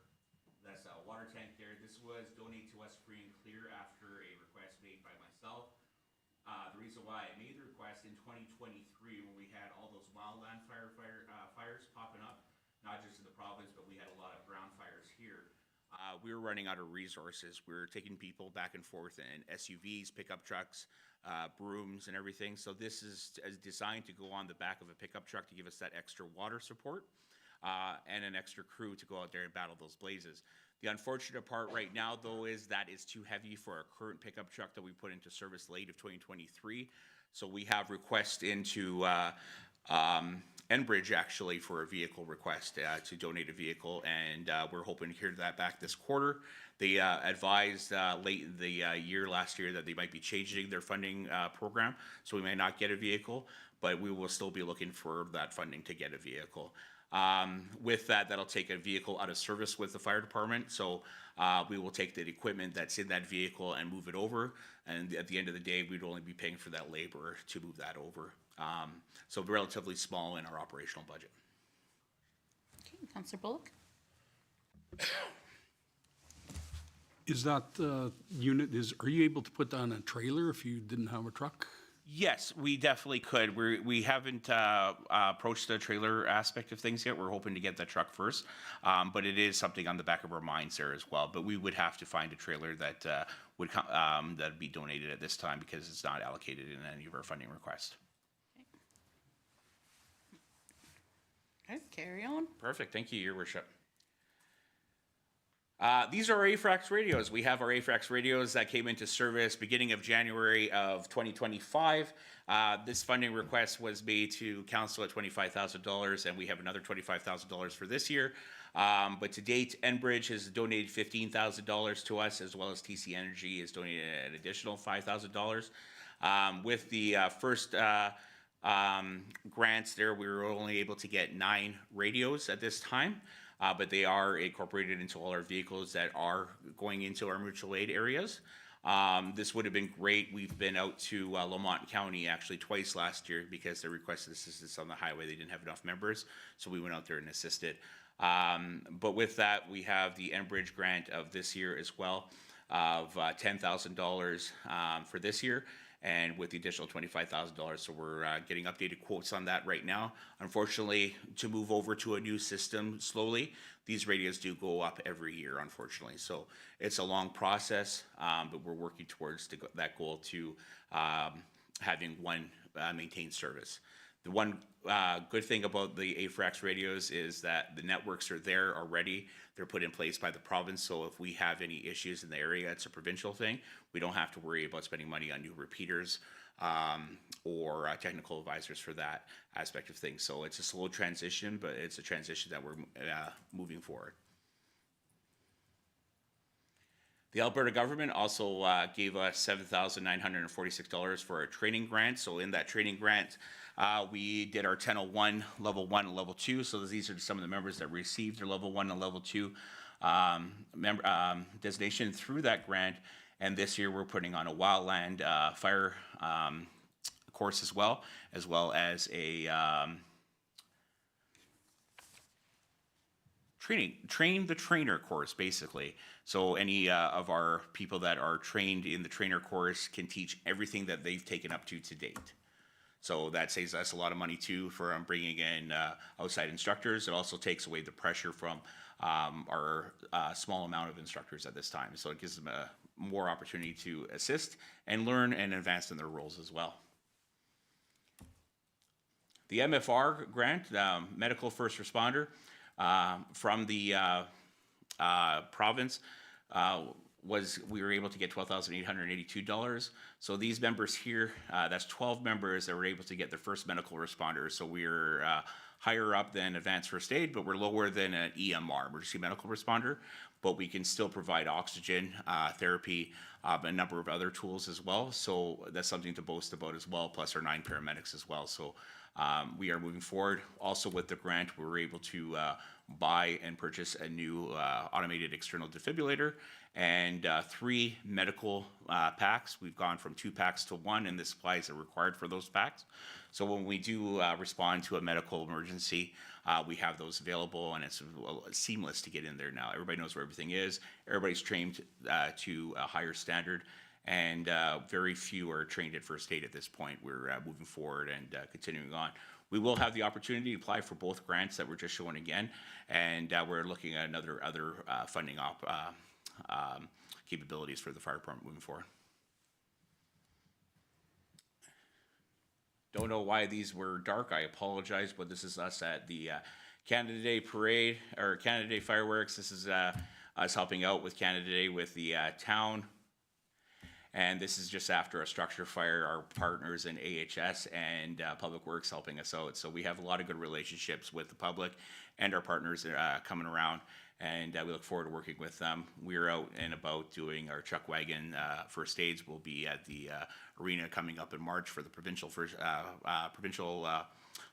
That's a water tank there. This was donated to us free and clear after a request made by myself. The reason why I made the request in 2023, when we had all those wildland fires popping up, not just in the province, but we had a lot of ground fires here. We were running out of resources. We were taking people back and forth in SUVs, pickup trucks, brooms, and everything. So this is designed to go on the back of a pickup truck to give us that extra water support. And an extra crew to go out there and battle those blazes. The unfortunate part right now, though, is that it's too heavy for our current pickup truck that we put into service late of 2023. So we have requests into Enbridge, actually, for a vehicle request to donate a vehicle, and we're hoping to hear that back this quarter. They advised late in the year last year that they might be changing their funding program, so we may not get a vehicle, but we will still be looking for that funding to get a vehicle. With that, that'll take a vehicle out of service with the fire department. So we will take the equipment that's in that vehicle and move it over. And at the end of the day, we'd only be paying for that labor to move that over. So relatively small in our operational budget.
Okay, Councillor Bullock?
Is that unit, are you able to put that on a trailer if you didn't have a truck?
Yes, we definitely could. We haven't approached the trailer aspect of things yet. We're hoping to get that truck first, but it is something on the back of our minds there as well. But we would have to find a trailer that would that'd be donated at this time because it's not allocated in any of our funding requests.
Okay, carry on.
Perfect. Thank you, Your Worship. These are our AFRAX radios. We have our AFRAX radios that came into service beginning of January of 2025. This funding request was made to council at $25,000, and we have another $25,000 for this year. But to date, Enbridge has donated $15,000 to us, as well as TC Energy has donated an additional $5,000. With the first grants there, we were only able to get 9 radios at this time. But they are incorporated into all our vehicles that are going into our mutual aid areas. This would have been great. We've been out to Lamont County actually twice last year because they requested assistance on the highway. They didn't have enough members, so we went out there and assisted. But with that, we have the Enbridge grant of this year as well of $10,000 for this year. and with the additional $25,000. So we're getting updated quotes on that right now. Unfortunately, to move over to a new system slowly, these radios do go up every year, unfortunately. So it's a long process, but we're working towards that goal to having one maintained service. The one good thing about the AFRAX radios is that the networks are there already. They're put in place by the province, so if we have any issues in the area, it's a provincial thing. We don't have to worry about spending money on new repeaters or technical advisors for that aspect of things. So it's a slow transition, but it's a transition that we're moving forward. The Alberta government also gave us $7,946 for a training grant. So in that training grant, we did our 1001, level 1, and level 2. So these are some of the members that received their level 1 and level 2 designation through that grant. And this year we're putting on a wildland fire course as well as a train the trainer course, basically. So any of our people that are trained in the trainer course can teach everything that they've taken up to date. So that saves us a lot of money too for bringing in outside instructors. It also takes away the pressure from our small amount of instructors at this time. So it gives them more opportunity to assist and learn and advance in their roles as well. The MFR grant, Medical First Responder, from the province, we were able to get $12,882. So these members here, that's 12 members that were able to get their first medical responder. So we're higher up than advanced first aid, but we're lower than an EMR, emergency medical responder. But we can still provide oxygen therapy, a number of other tools as well. So that's something to boast about as well, plus our 9 paramedics as well. So we are moving forward. Also with the grant, we were able to buy and purchase a new automated external defibrillator and 3 medical packs. We've gone from 2 packs to 1, and the supplies are required for those packs. So when we do respond to a medical emergency, we have those available, and it's seamless to get in there now. Everybody knows where everything is. Everybody's trained to a higher standard, and very few are trained at first aid at this point. We're moving forward and continuing on. We will have the opportunity to apply for both grants that we're just showing again, and we're looking at other funding capabilities for the fire department moving forward. Don't know why these were dark. I apologize, but this is us at the Canada Day parade, or Canada Day fireworks. This is us helping out with Canada Day with the town. And this is just after a structure fire, our partners in AHS and Public Works helping us out. So we have a lot of good relationships with the public and our partners coming around, and we look forward to working with them. We're out and about doing our chuck wagon first aids. We'll be at the arena coming up in March for the provincial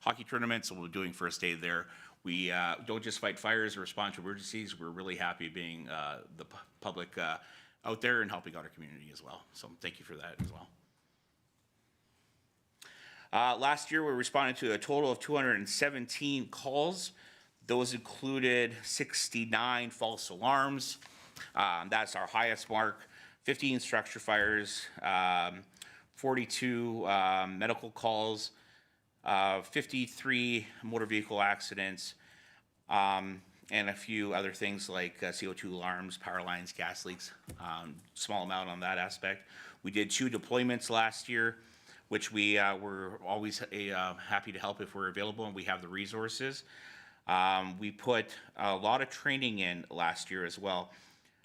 hockey tournament, so we're doing first aid there. We don't just fight fires or respond to emergencies. We're really happy being the public out there and helping out our community as well. So thank you for that as well. Last year, we responded to a total of 217 calls. Those included 69 false alarms. That's our highest mark. 15 structure fires, 42 medical calls, 53 motor vehicle accidents, and a few other things like CO2 alarms, power lines, gas leaks, small amount on that aspect. We did 2 deployments last year, which we were always happy to help if we're available and we have the resources. We put a lot of training in last year as well.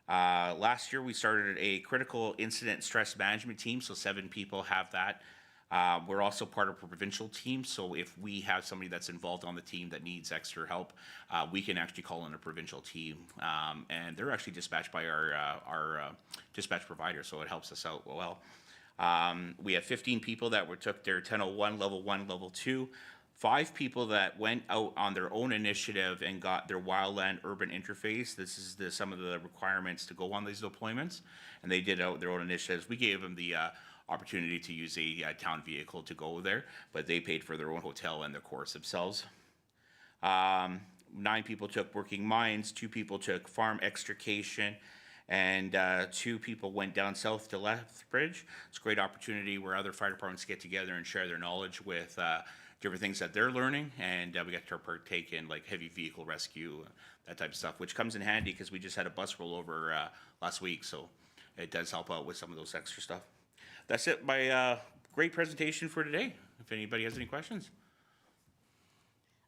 Last year we started a critical incident stress management team, so 7 people have that. We're also part of a provincial team, so if we have somebody that's involved on the team that needs extra help, we can actually call in a provincial team, and they're actually dispatched by our dispatch provider, so it helps us out well. We have 15 people that took their 1001, level 1, level 2, 5 people that went out on their own initiative and got their wildland urban interface. This is some of the requirements to go on these deployments, and they did out their own initiatives. We gave them the opportunity to use a town vehicle to go there, but they paid for their own hotel and their course themselves. 9 people took working mines, 2 people took farm extrication, and 2 people went down south to Lethbridge. It's a great opportunity where other fire departments get together and share their knowledge with different things that they're learning, and we get to partake in like heavy vehicle rescue, that type of stuff, which comes in handy because we just had a bus rollover last week, so it does help out with some of those extra stuff. That's it. My great presentation for today. If anybody has any questions.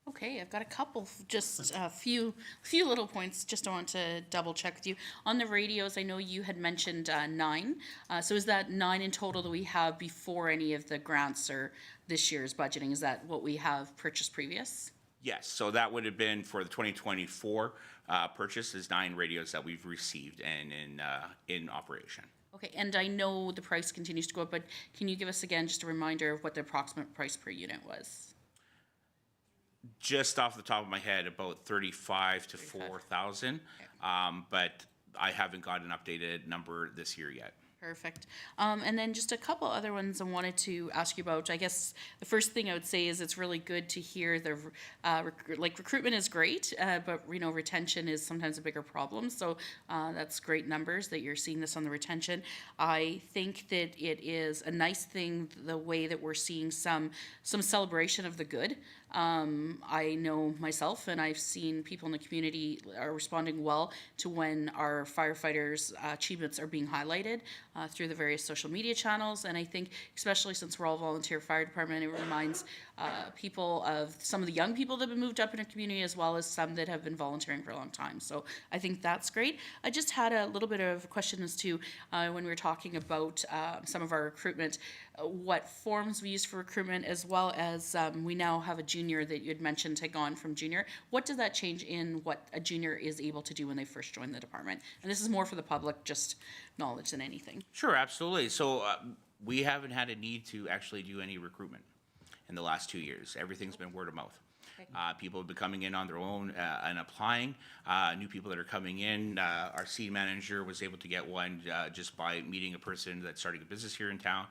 Okay, I've got a couple, just a few little points, just want to double check with you. On the radios, I know you had mentioned 9. So is that 9 in total that we have before any of the grants or this year's budgeting? Is that what we have purchased previous?
Yes, so that would have been for the 2024 purchase is 9 radios that we've received and in operation.
Okay, and I know the price continues to go up, but can you give us again just a reminder of what the approximate price per unit was?
Just off the top of my head, about 35 to 4,000, but I haven't got an updated number this year yet.
Perfect. And then just a couple other ones I wanted to ask you about. I guess the first thing I would say is it's really good to hear the recruitment is great, but retention is sometimes a bigger problem. So that's great numbers that you're seeing this on the retention. I think that it is a nice thing the way that we're seeing some celebration of the good. I know myself, and I've seen people in the community are responding well to when our firefighters' achievements are being highlighted through the various social media channels. And I think, especially since we're all volunteer fire department, it reminds people of some of the young people that have been moved up in our community, as well as some that have been volunteering for a long time. So I think that's great. I just had a little bit of a question as to when we were talking about some of our recruitment, what forms we use for recruitment, as well as we now have a junior that you had mentioned had gone from junior. What does that change in what a junior is able to do when they first join the department? And this is more for the public, just knowledge than anything.
Sure, absolutely. So we haven't had a need to actually do any recruitment in the last 2 years. Everything's been word of mouth. People have been coming in on their own and applying. New people that are coming in. Our seed manager was able to get one just by meeting a person that's starting a business here in town.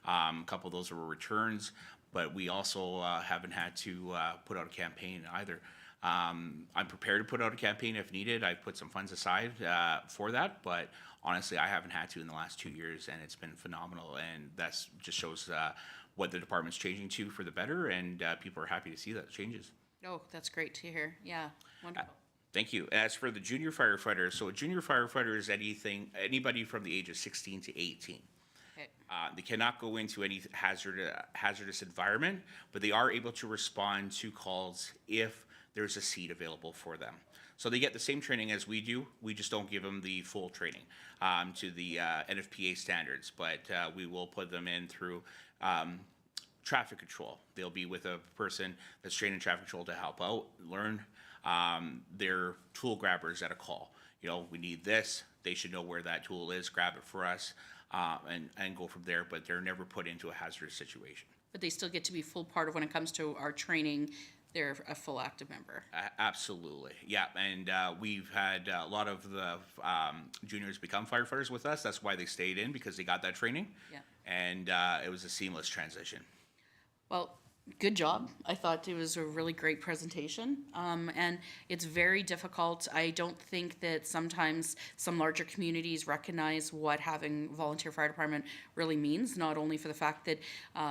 A couple of those were returns, but we also haven't had to put out a campaign either. I'm prepared to put out a campaign if needed. I've put some funds aside for that, but honestly, I haven't had to in the last 2 years, and it's been phenomenal. And that just shows what the department's changing to for the better, and people are happy to see that changes.
Oh, that's great to hear. Yeah, wonderful.
Thank you. As for the junior firefighters, so a junior firefighter is anybody from the age of 16 to 18.
Okay.
They cannot go into any hazardous environment, but they are able to respond to calls if there's a seat available for them. So they get the same training as we do. We just don't give them the full training to the NFPA standards, but we will put them in through traffic control. They'll be with a person that's trained in traffic control to help out, learn. They're tool grabbers at a call. We need this. They should know where that tool is, grab it for us, and go from there, but they're never put into a hazardous situation.
But they still get to be full part of when it comes to our training. They're a full active member.
Absolutely, yeah, and we've had a lot of the juniors become firefighters with us. That's why they stayed in, because they got that training.
Yeah.
And it was a seamless transition.
Well, good job. I thought it was a really great presentation. And it's very difficult. I don't think that sometimes some larger communities recognize what having volunteer fire department really means, not only for the fact that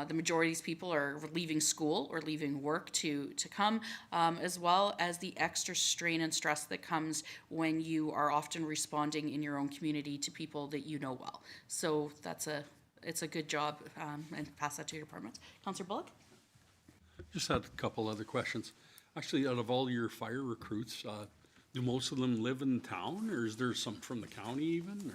the majority of these people are leaving school or leaving work to come, as well as the extra strain and stress that comes when you are often responding in your own community to people that you know well. So it's a good job, and pass that to your department. Councillor Bullock?
Just had a couple other questions. Actually, out of all your fire recruits, do most of them live in town, or is there some from the county even,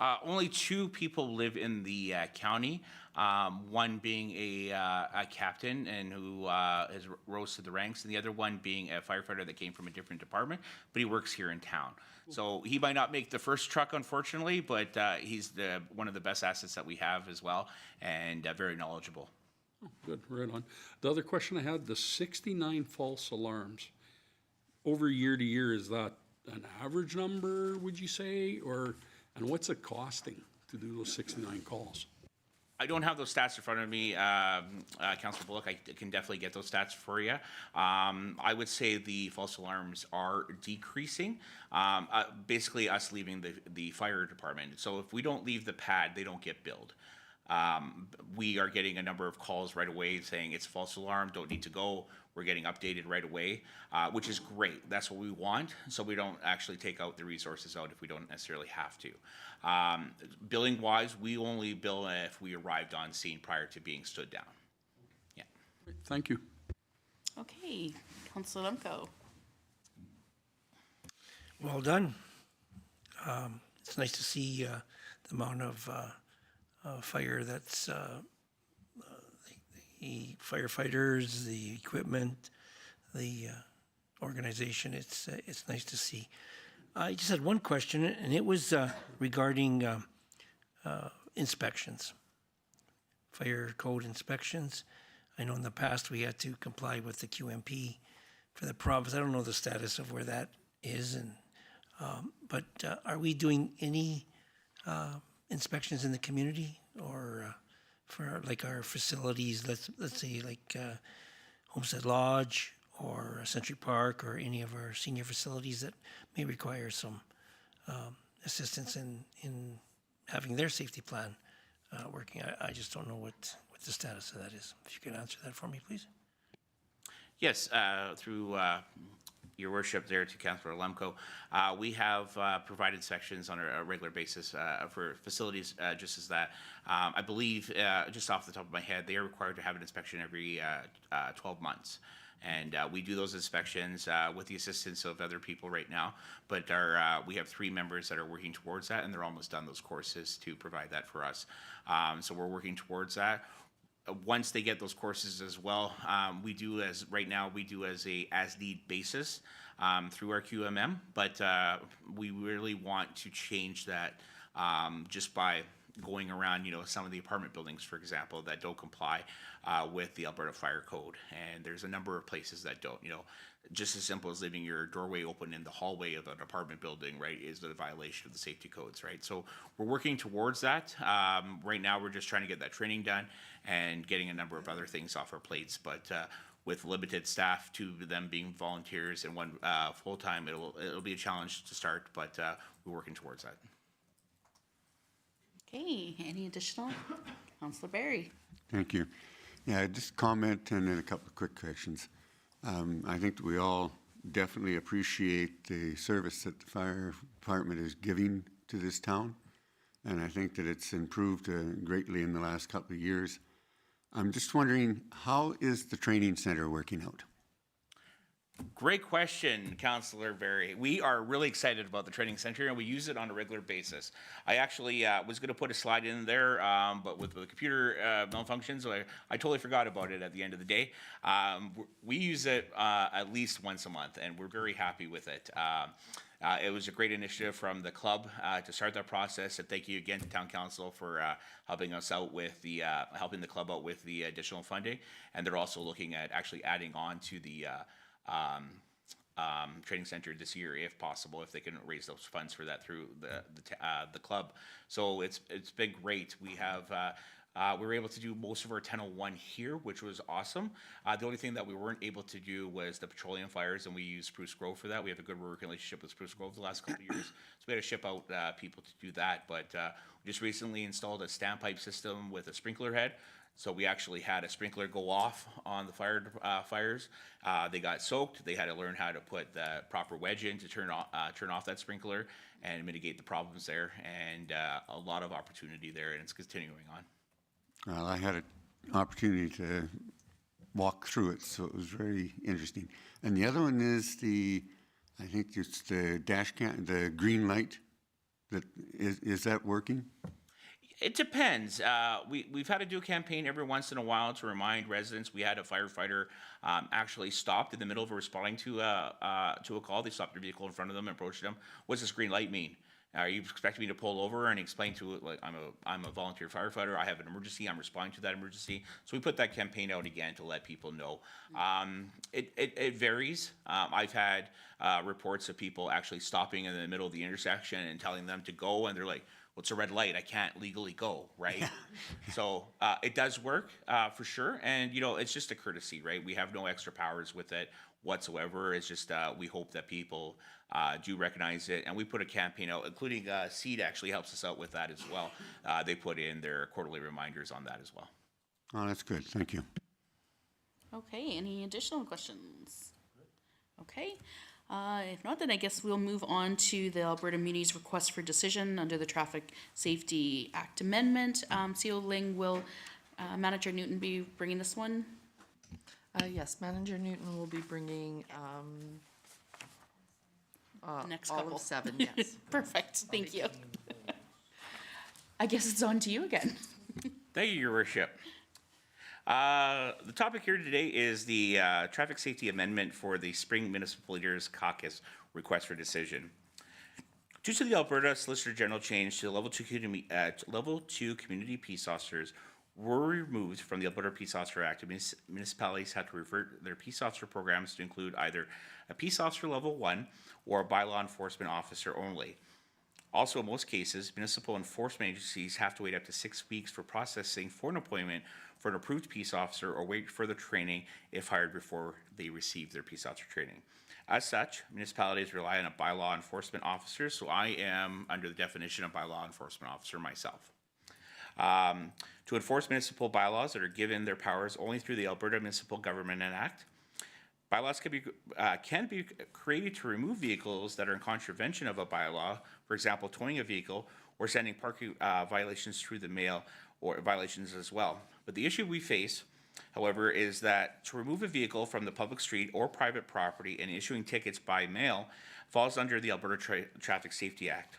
or?
Only 2 people live in the county, one being a captain and who has rose to the ranks, and the other one being a firefighter that came from a different department, but he works here in town. So he might not make the first truck, unfortunately, but he's one of the best assets that we have as well, and very knowledgeable.
Oh, good, right on. The other question I had, the 69 false alarms, over year to year, is that an average number, would you say, and what's it costing to do those 69 calls?
I don't have those stats in front of me, Councilor Bullock. I can definitely get those stats for you. I would say the false alarms are decreasing. Basically, us leaving the fire department. So if we don't leave the pad, they don't get billed. We are getting a number of calls right away saying it's a false alarm, don't need to go. We're getting updated right away, which is great. That's what we want, so we don't actually take out the resources out if we don't necessarily have to. Billing wise, we only bill if we arrived on scene prior to being stood down. Yeah.
Thank you.
Okay, Councilor Lemko.
Well done. It's nice to see the amount of fire that's the firefighters, the equipment, the organization. It's nice to see. I just had one question, and it was regarding inspections, fire code inspections. I know in the past we had to comply with the QMP for the province. I don't know the status of where that is, and but are we doing any inspections in the community or for like our facilities? Let's say like Homestead Lodge or Century Park or any of our senior facilities that may require some assistance in having their safety plan working. I just don't know what the status of that is. If you could answer that for me, please.
Yes, through your worship there to Councilor Lemko, we have provided inspections on a regular basis for facilities just as that. I believe, just off the top of my head, they are required to have an inspection every 12 months. And we do those inspections with the assistance of other people right now. But we have 3 members that are working towards that, and they're almost done those courses to provide that for us. So we're working towards that. Once they get those courses as well, we do as a as-need basis through our QMM. But we really want to change that just by going around, some of the apartment buildings, for example, that don't comply with the Alberta Fire Code. And there's a number of places that don't, just as simple as leaving your doorway open in the hallway of an apartment building, right, is a violation of the safety codes, right? So we're working towards that. Right now, we're just trying to get that training done and getting a number of other things off our plates. But with limited staff, 2 of them being volunteers and 1 full-time, it'll be a challenge to start, but we're working towards that.
Okay, any additional? Councilor Barry.
Thank you. Yeah, just comment and then a couple of quick questions. I think that we all definitely appreciate the service that the fire department is giving to this town. And I think that it's improved greatly in the last couple of years. I'm just wondering, how is the training center working out?
Great question, Councillor Barry. We are really excited about the training center, and we use it on a regular basis. I actually was going to put a slide in there, but with the computer malfunction, so I totally forgot about it at the end of the day. We use it at least once a month, and we're very happy with it. It was a great initiative from the club to start that process, and thank you again to Town Council for helping us out with the helping the club out with the additional funding. And they're also looking at actually adding on to the training center this year, if possible, if they can raise those funds for that through the club. So it's been great. We were able to do most of our 1001 here, which was awesome. The only thing that we weren't able to do was the petroleum fires, and we used Spruce Grove for that. We have a good working relationship with Spruce Grove the last couple of years, so we had to ship out people to do that. But we just recently installed a standpipe system with a sprinkler head. So we actually had a sprinkler go off on the fires. They got soaked. They had to learn how to put the proper wedge in to turn off that sprinkler and mitigate the problems there. And a lot of opportunity there, and it's continuing on.
Well, I had an opportunity to walk through it, so it was very interesting. And the other one is I think it's the dash cam, the green light. Is that working?
It depends. We've had to do a campaign every once in a while to remind residents. We had a firefighter actually stopped in the middle of responding to a call. They stopped their vehicle in front of them and approached them. What's this green light mean? Are you expecting me to pull over and explain to it, like, I'm a volunteer firefighter, I have an emergency, I'm responding to that emergency? So we put that campaign out again to let people know. It varies. I've had reports of people actually stopping in the middle of the intersection and telling them to go, and they're like, well, it's a red light, I can't legally go, right? So it does work for sure, and it's just a courtesy, right? We have no extra powers with it whatsoever. It's just we hope that people do recognize it, and we put a campaign out, including Seed actually helps us out with that as well. They put in their quarterly reminders on that as well.
Oh, that's good. Thank you.
Okay, any additional questions? Okay, if not, then I guess we'll move on to the Alberta Muni's request for decision under the Traffic Safety Act Amendment. CO Ling, will Manager Newton be bringing this one?
Yes, Manager Newton will be bringing
The next
all
couple.
of 7, yes.
Perfect, thank you. I guess it's on to you again.
Thank you, Your Worship. The topic here today is the Traffic Safety Amendment for the Spring Municipal Leaders Caucus request for decision. Due to the Alberta Solicitor General change to level 2 community peace officers were removed from the Alberta Peace Officer Act, municipalities had to revert their peace officer programs to include either a peace officer level 1 or a bylaw enforcement officer only. Also, in most cases, municipal enforcement agencies have to wait up to 6 weeks for processing for an appointment for an approved peace officer or wait for the training if hired before they receive their peace officer training. As such, municipalities rely on a bylaw enforcement officer, so I am under the definition of bylaw enforcement officer myself. To enforce municipal bylaws that are given their powers only through the Alberta Municipal Government Act, bylaws can be created to remove vehicles that are in contravention of a bylaw, for example, towing a vehicle or sending parking violations through the mail or violations as well. But the issue we face, however, is that to remove a vehicle from the public street or private property and issuing tickets by mail falls under the Alberta Traffic Safety Act,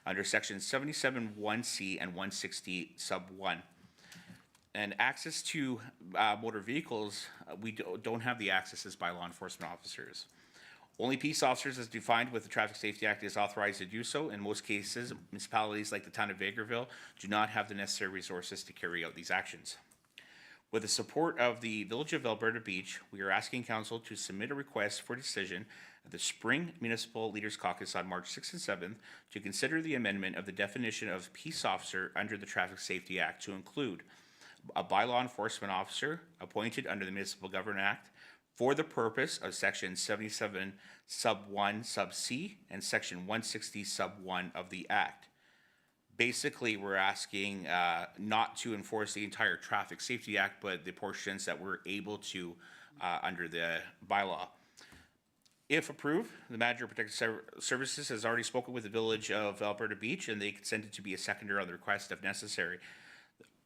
under Section 77(1)(c) and 160 sub 1. And access to motor vehicles, we don't have the access as by law enforcement officers. Only peace officers as defined with the Traffic Safety Act is authorized to do so. In most cases, municipalities like the town of Vegreville do not have the necessary resources to carry out these actions. With the support of the Village of Alberta Beach, we are asking Council to submit a request for decision at the Spring Municipal Leaders Caucus on March 6th and 7th to consider the amendment of the definition of peace officer under the Traffic Safety Act to include a bylaw enforcement officer appointed under the Municipal Government Act for the purpose of Section 77 sub 1 sub C and Section 160 sub 1 of the Act. Basically, we're asking not to enforce the entire Traffic Safety Act, but the portions that we're able to under the bylaw. If approved, the Manager of Protective Services has already spoken with the Village of Alberta Beach, and they consented to be a seconder on the request if necessary.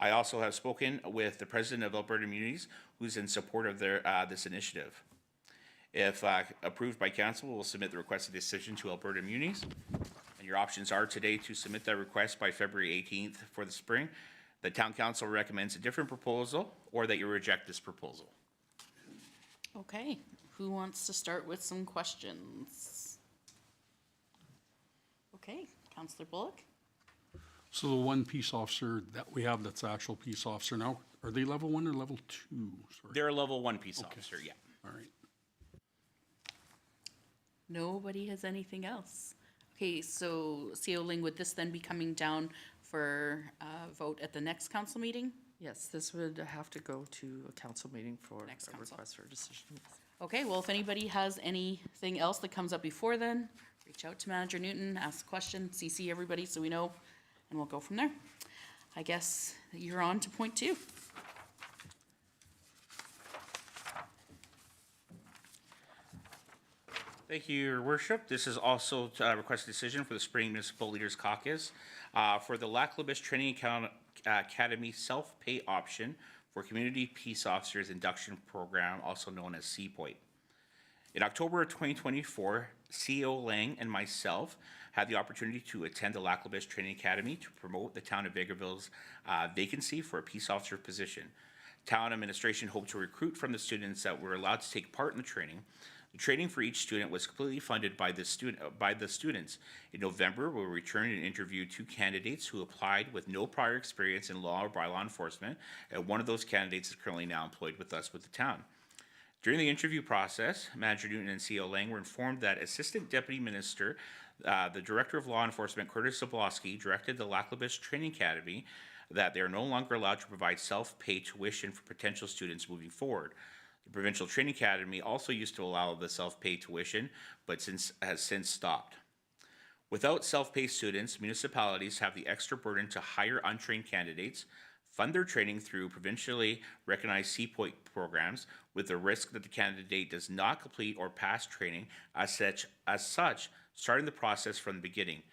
I also have spoken with the President of Alberta Communities, who's in support of this initiative. If approved by Council, we'll submit the requested decision to Alberta Communities. And your options are today to submit that request by February 18th for the spring. The Town Council recommends a different proposal, or that you reject this proposal.
Okay, who wants to start with some questions? Okay, Councillor Bullock?
So the one peace officer that we have that's the actual peace officer now, are they level 1 or level 2? Sorry.
They're a level 1 peace officer, yeah.
All right.
Nobody has anything else. Okay, so CO Ling, would this then be coming down for vote at the next council meeting?
Yes, this would have to go to a council meeting for
Next
a
council.
request for a decision.
Okay, well, if anybody has anything else that comes up before then, reach out to Manager Newton, ask a question, CC everybody so we know, and we'll go from there. I guess you're on to point 2.
Thank you, Your Worship. This is also a request decision for the Spring Municipal Leaders Caucus for the Lac La Biche Training Academy self-pay option for Community Peace Officers Induction Program, also known as CPOIT. In October of 2024, CEO Lang and myself had the opportunity to attend the Lac La Biche Training Academy to promote the town of Vegreville's vacancy for a peace officer position. Town administration hoped to recruit from the students that were allowed to take part in the training. The training for each student was completely funded by the students. In November, we returned and interviewed 2 candidates who applied with no prior experience in law or bylaw enforcement, and one of those candidates is currently now employed with us with the town. During the interview process, Manager Newton and CEO Lang were informed that Assistant Deputy Minister The Director of Law Enforcement, Curtis Zablosky, directed the Lac La Biche Training Academy that they are no longer allowed to provide self-pay tuition for potential students moving forward. The Provincial Training Academy also used to allow the self-pay tuition, but has since stopped. Without self-pay students, municipalities have the extra burden to hire untrained candidates, fund their training through provincially recognized CPOIT programs, with the risk that the candidate does not complete or pass training as such, starting the process from the beginning.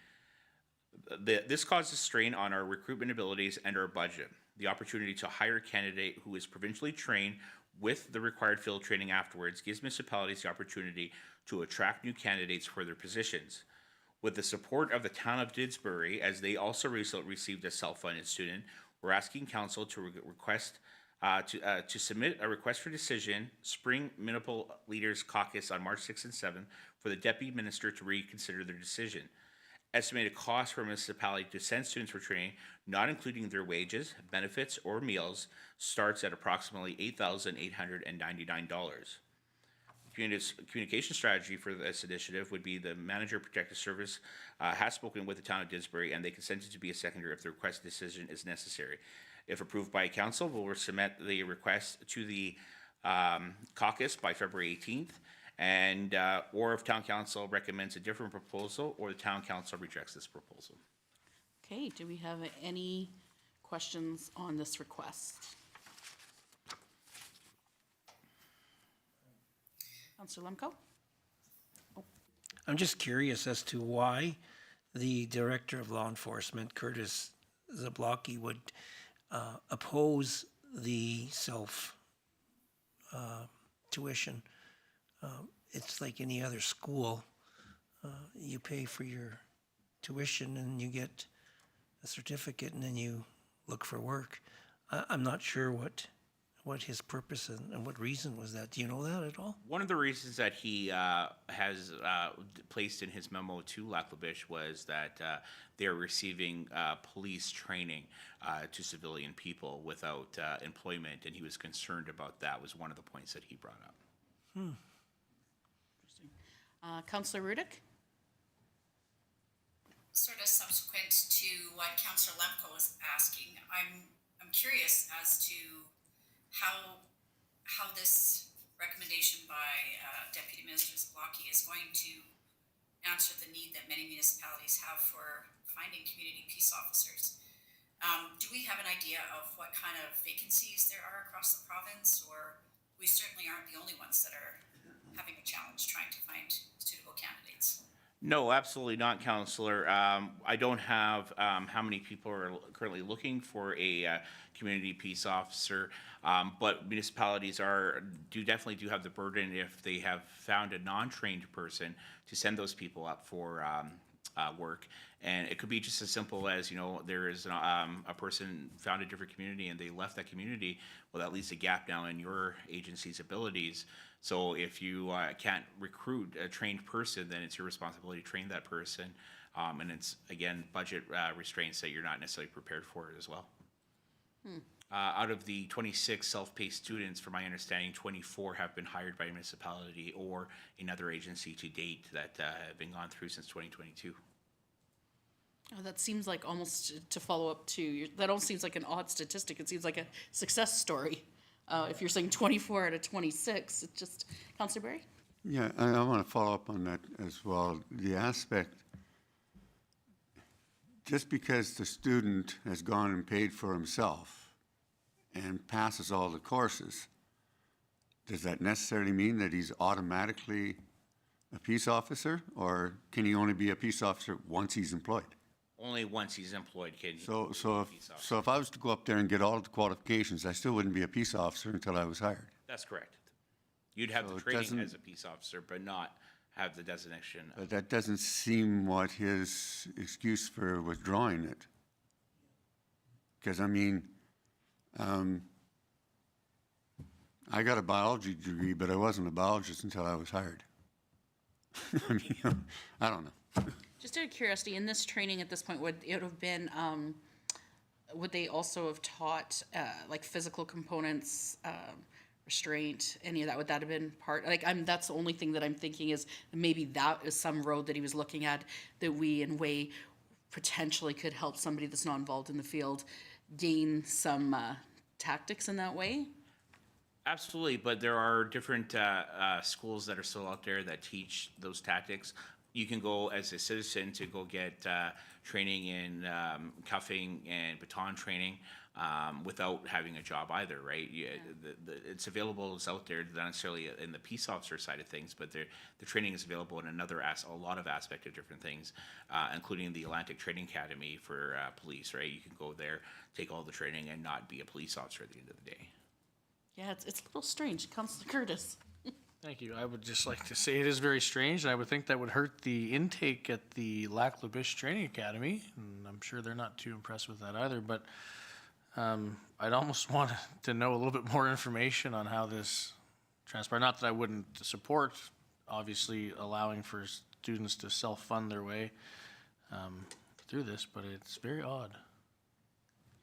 This causes strain on our recruitment abilities and our budget. The opportunity to hire a candidate who is provincially trained with the required field training afterwards gives municipalities the opportunity to attract new candidates for their positions. With the support of the town of Didsbury, as they also recently received a self-funded student, we're asking council to to submit a request for decision, Spring Municipal Leaders Caucus on March 6th and 7th, for the Deputy Minister to reconsider their decision. Estimated cost for a municipality to send students for training, not including their wages, benefits, or meals, starts at approximately $8,899. Communication strategy for this initiative would be the Manager Protective Service has spoken with the town of Didsbury, and they consented to be a seconder if the request decision is necessary. If approved by council, we'll submit the request to the caucus by February 18th, and or if town council recommends a different proposal, or the town council rejects this proposal.
Okay, do we have any questions on this request? Councillor Lemko?
I'm just curious as to why the Director of Law Enforcement, Curtis Zablocki, would oppose the tuition. It's like any other school. You pay for your tuition and you get a certificate and then you look for work. I'm not sure what his purpose and what reason was that. Do you know that at all?
One of the reasons that he has placed in his memo to Lac La Biche was that they are receiving police training to civilian people without employment, and he was concerned about that. Was one of the points that he brought up.
Interesting. Councillor Rudick?
Sort of subsequent to what Councillor Lemko was asking, I'm curious as to how this recommendation by Deputy Minister Zablocki is going to answer the need that many municipalities have for finding community peace officers. Do we have an idea of what kind of vacancies there are across the province, or we certainly aren't the only ones that are having a challenge trying to find suitable candidates?
No, absolutely not, Councillor. I don't have how many people are currently looking for a community peace officer, but municipalities definitely do have the burden, if they have found a non-trained person, to send those people up for work. And it could be just as simple as, there is a person found a different community and they left that community. Well, that leaves a gap now in your agency's abilities. So if you can't recruit a trained person, then it's your responsibility to train that person. And it's, again, budget restraints that you're not necessarily prepared for as well. Out of the 26 self-paced students, from my understanding, 24 have been hired by a municipality or another agency to date that have been gone through since 2022.
Oh, that seems like, almost to follow up to, that almost seems like an odd statistic. It seems like a success story. If you're saying 24 out of 26, it's just, Councillor Berry?
Yeah, I want to follow up on that as well. The aspect, just because the student has gone and paid for himself and passes all the courses, does that necessarily mean that he's automatically a peace officer, or can he only be a peace officer once he's employed?
Only once he's employed can he
So
be a peace officer.
if I was to go up there and get all the qualifications, I still wouldn't be a peace officer until I was hired.
That's correct. You'd have
So
the
it
training
doesn't-
as a peace officer, but not have the designation.
But that doesn't seem what his excuse for withdrawing it. Because, I mean, I got a biology degree, but I wasn't a biologist until I was hired. I mean, I don't know.
Just out of curiosity, in this training at this point, would it have been, would they also have taught like physical components, restraint, any of that, would that have been part, like, that's the only thing that I'm thinking is maybe that is some road that he was looking at that we in way potentially could help somebody that's not involved in the field gain some tactics in that way?
Absolutely, but there are different schools that are still out there that teach those tactics. You can go as a citizen to go get training in cuffing and baton training without having a job either, right? It's available, it's out there, not necessarily in the peace officer side of things, but the training is available in a lot of aspect of different things, including the Atlantic Training Academy for police, right? You can go there, take all the training, and not be a police officer at the end of the day.
Yeah, it's a little strange. Councillor Curtis.
Thank you. I would just like to say it is very strange, and I would think that would hurt the intake at the Lac La Biche Training Academy, and I'm sure they're not too impressed with that either, but I'd almost want to know a little bit more information on how this transpired. Not that I wouldn't support, obviously, allowing for students to self-fund their way through this, but it's very odd.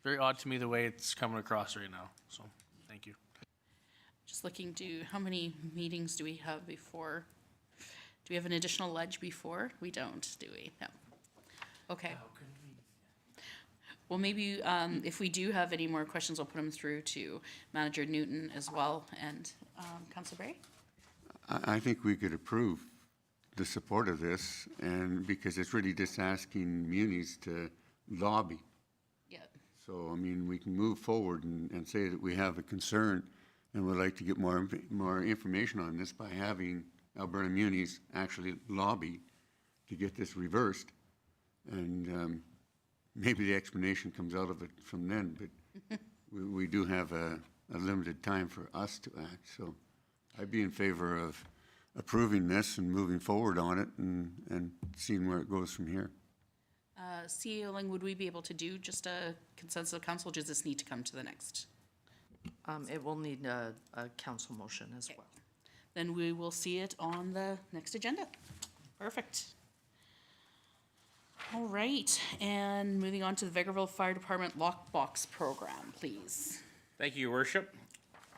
Very odd to me the way it's coming across right now, so thank you.
Just looking to, how many meetings do we have before? Do we have an additional ledge before? We don't, do we? No. Okay. Well, maybe if we do have any more questions, I'll put them through to Manager Newton as well, and Councillor Barry?
I think we could approve the support of this, and because it's really just asking munis to lobby.
Yeah.
So, I mean, we can move forward and say that we have a concern and would like to get more information on this by having Alberta munis actually lobby to get this reversed. And maybe the explanation comes out of it from then, but we do have a limited time for us to act. So I'd be in favor of approving this and moving forward on it and seeing where it goes from here.
CEO Ling, would we be able to do just a consensus of council, or does this need to come to the next?
It will need a council motion as well.
Then we will see it on the next agenda. Perfect. All right, and moving on to the Vegreville Fire Department lockbox program, please.
Thank you, Your Worship.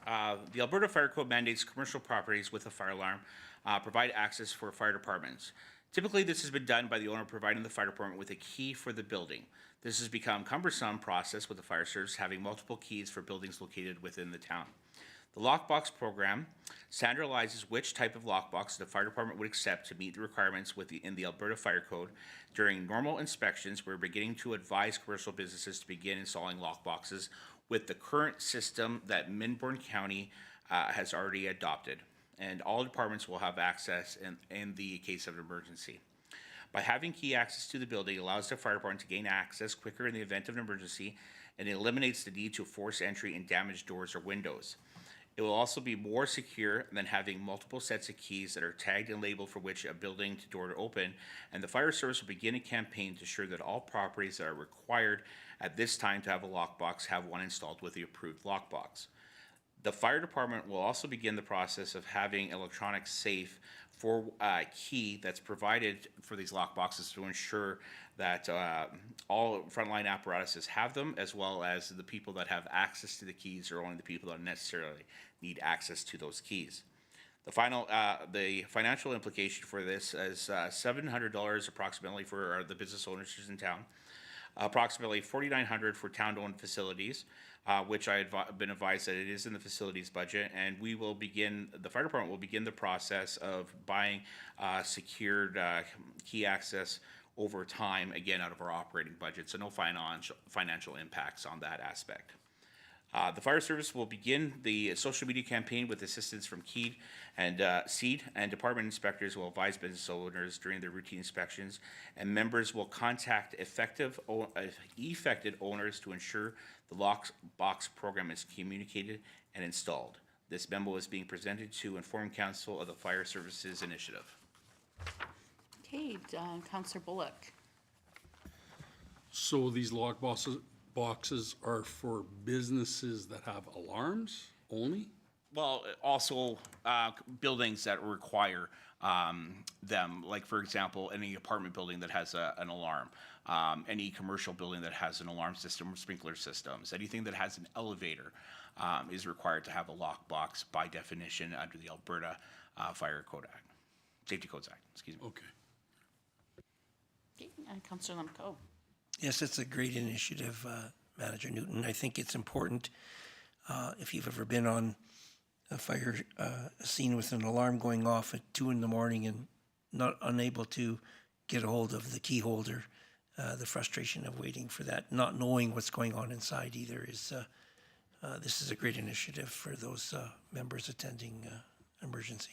The Alberta Fire Code mandates commercial properties with a fire alarm provide access for fire departments. Typically, this has been done by the owner providing the fire department with a key for the building. This has become a cumbersome process with the fire service having multiple keys for buildings located within the town. The lockbox program standardizes which type of lockbox the fire department would accept to meet the requirements in the Alberta Fire Code. During normal inspections, we're beginning to advise commercial businesses to begin installing lockboxes with the current system that Minbourne County has already adopted, and all departments will have access in the case of an emergency. By having key access to the building, it allows the fire department to gain access quicker in the event of an emergency, and it eliminates the need to force entry in damaged doors or windows. It will also be more secure than having multiple sets of keys that are tagged and labeled for which a building door to open, and the fire service will begin a campaign to ensure that all properties that are required at this time to have a lockbox have one installed with the approved lockbox. The fire department will also begin the process of having electronic safe for key that's provided for these lockboxes to ensure that all frontline apparatuses have them, as well as the people that have access to the keys are only the people that necessarily need access to those keys. The financial implication for this is $700 approximately for the business owners in town, approximately $4,900 for town-owned facilities, which I have been advised that it is in the facilities budget, and the fire department will begin the process of buying secured key access over time, again, out of our operating budget, so no financial impacts on that aspect. The fire service will begin the social media campaign with assistance from SEED, and department inspectors will advise business owners during their routine inspections, and members will contact affected owners to ensure the lockbox program is communicated and installed. This memo is being presented to inform council of the fire services initiative.
Okay, Councillor Bullock.
So these lock boxes are for businesses that have alarms only?
Well, also buildings that require them, like for example, any apartment building that has an alarm, any commercial building that has an alarm system or sprinkler systems, anything that has an elevator is required to have a lockbox by definition under the Alberta Fire Code Act, Safety Codes Act, excuse me.
Okay.
Okay, Councillor Lemko.
Yes, it's a great initiative, Manager Newton. I think it's important, if you've ever been on a fire scene with an alarm going off at 2 in the morning and not unable to get a hold of the key holder, the frustration of waiting for that, not knowing what's going on inside either is, this is a great initiative for those members attending emergency.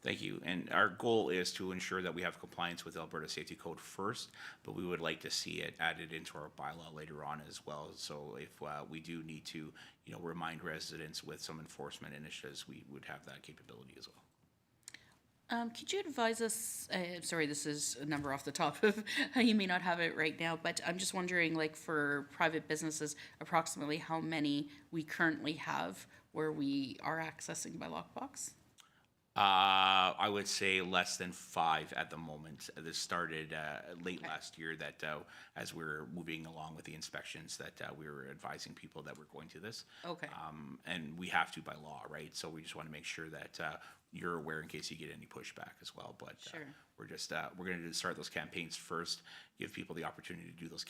Thank you. And our goal is to ensure that we have compliance with Alberta Safety Code first, but we would like to see it added into our bylaw later on as well. So if we do need to, remind residents with some enforcement initiatives, we would have that capability as well.
Could you advise us, sorry, this is a number off the top of, you may not have it right now, but I'm just wondering, like for private businesses, approximately how many we currently have where we are accessing by lockbox?
I would say less than 5 at the moment. This started late last year that as we were moving along with the inspections that we were advising people that we're going to this.
Okay.
And we have to by law, right? So we just want to make sure that you're aware in case you get any pushback as well. But
Sure.
we're going to start those campaigns first, give people the opportunity to do those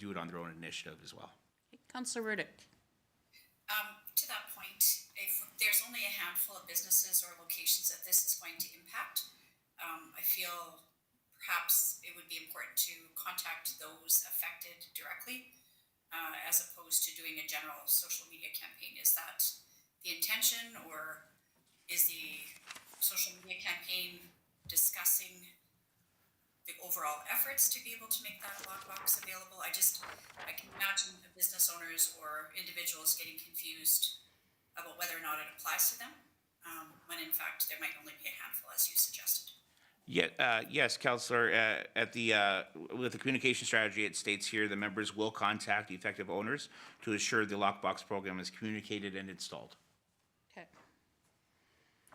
do it on their own initiative as well.
Councillor Riddick.
To that point, if there's only a handful of businesses or locations that this is going to impact, I feel perhaps it would be important to contact those affected directly, as opposed to doing a general social media campaign. Is that the intention, or is the social media campaign discussing the overall efforts to be able to make that lockbox available? I can imagine the business owners or individuals getting confused about whether or not it applies to them, when in fact there might only be a handful, as you suggested.
Yeah, yes, Councillor, with the communication strategy, it states here the members will contact the effective owners to ensure the lockbox program is communicated and installed.
Okay.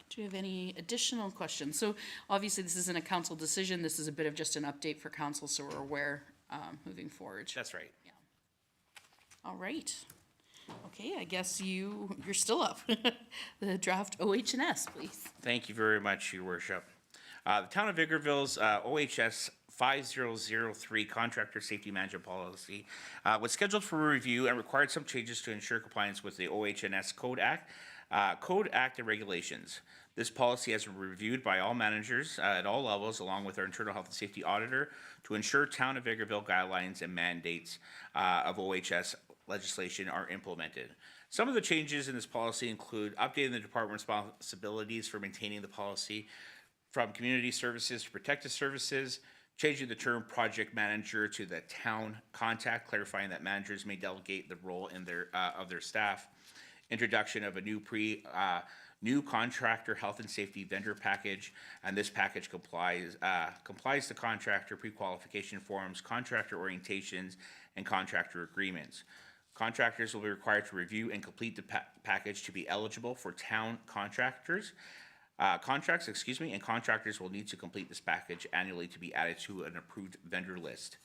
Do you have any additional questions? So obviously this isn't a council decision. This is a bit of just an update for council so we're aware moving forward.
That's right.
Yeah. All right. Okay, I guess you're still up. The draft OH&S, please.
Thank you very much, Your Worship. The Town of Vegreville's OHS 5003 Contractor Safety Management Policy was scheduled for review and required some changes to ensure compliance with the OH&S Code Act and regulations. This policy has been reviewed by all managers at all levels, along with our internal health and safety auditor, to ensure Town of Vegreville guidelines and mandates of OHS legislation are implemented. Some of the changes in this policy include updating the department responsibilities for maintaining the policy from community services to protective services, changing the term project manager to the town contact, clarifying that managers may delegate the role in of their staff, introduction of a new contractor health and safety vendor package, and this package complies to contractor pre-qualification forms, contractor orientations, and contractor agreements. Contractors will be required to review and complete the package to be eligible for town contracts, and contractors will need to complete this package annually to be added to an approved vendor list.